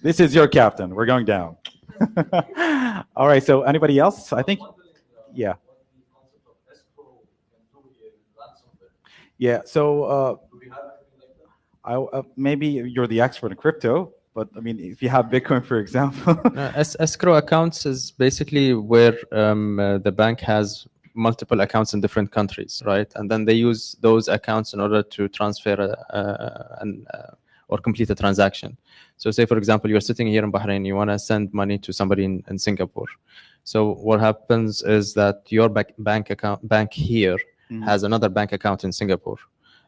This is your captain. We're going down. All right, so anybody else? I think, yeah. Yeah, so maybe you're the expert in crypto, but I mean, if you have Bitcoin, for example. Escrow accounts is basically where the bank has multiple accounts in different countries, right? And then they use those accounts in order to transfer or complete a transaction. So say, for example, you're sitting here in Bahrain, you want to send money to somebody in Singapore. So what happens is that your bank here has another bank account in Singapore.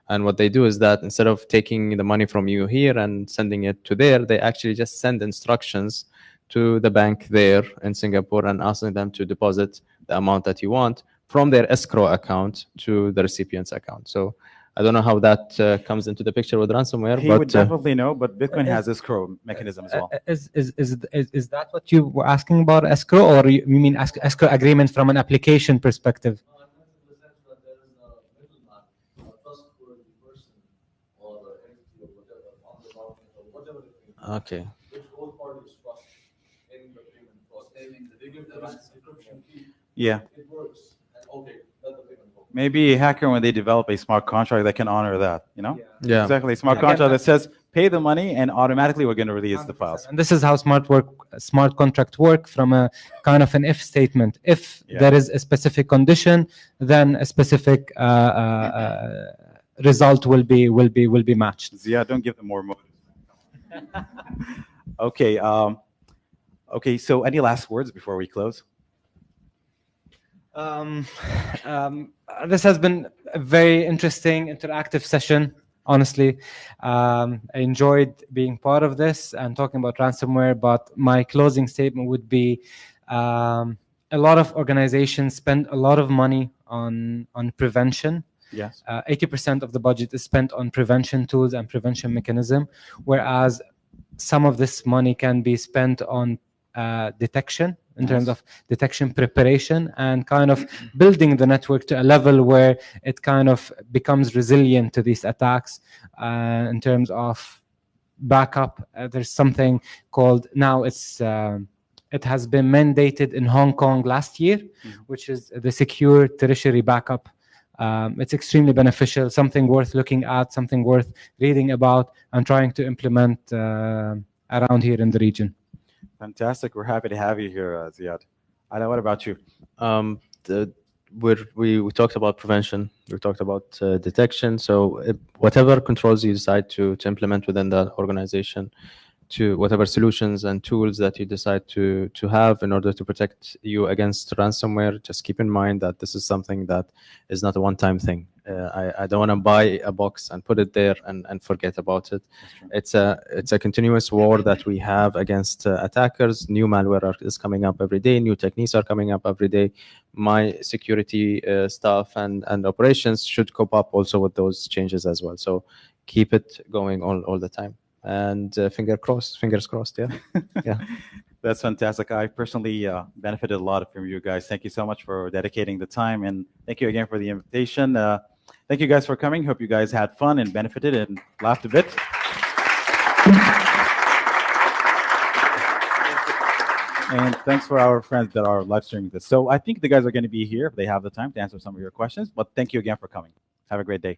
And what they do is that instead of taking the money from you here and sending it to there, they actually just send instructions to the bank there in Singapore and asking them to deposit the amount that you want from their escrow account to the recipient's account. So I don't know how that comes into the picture with ransomware. He but, would definitely know, but Bitcoin has escrow mechanism as well. Is that what you were asking about escrow, or you mean escrow agreement from an application perspective? Okay. Yeah. Maybe a hacker, when they develop a smart contract, that can honor that, Yeah. Exactly. Smart contract that says pay the money, and automatically we're going to release the files. And this is how smart contract work from a kind of an if statement. If Yeah. there is a specific condition, then a specific result will be matched. Ziad, don't give them more motive. Okay. Okay. So, any last words before we close? This has been a very interesting, interactive session. Honestly, I enjoyed being part of this and talking about ransomware. But my closing statement would be: a lot of organizations spend a lot of money on prevention. Yes. 80% of the budget is spent on prevention tools and prevention mechanism, whereas some of this money can be spent on detection, in terms of detection preparation, and kind of building the network to a level where it kind of becomes resilient to these attacks. In terms of backup, there's something called, now it has been mandated in Hong Kong last year, which is the secure tertiary backup. It's extremely beneficial, something worth looking at, something worth reading about and trying to implement around here in the region. Fantastic. We're happy to have you here, Ziad. Ala, what about you? We talked about prevention. We talked about detection. So whatever controls you decide to implement within that organization, to whatever solutions and tools that you decide to have in order to protect you against ransomware, just keep in mind that this is something that is not a one-time thing. I don't want to buy a box and put it there and forget about it. It's a continuous war that we have against attackers. New malware is coming up every day. New techniques are coming up every day. My security staff and operations should cope up also with those changes as well. So keep it going all the time. And fingers crossed, yeah. Yeah. That's fantastic. I personally benefited a lot from you guys. Thank you so much for dedicating the time, and thank you again for the invitation. Thank you guys for coming. Hope you guys had fun and benefited and laughed a bit. And thanks for our friends that are live streaming this. So I think the guys are going to be here if they have the time to answer some of your questions, but thank you again for coming. Have a great day.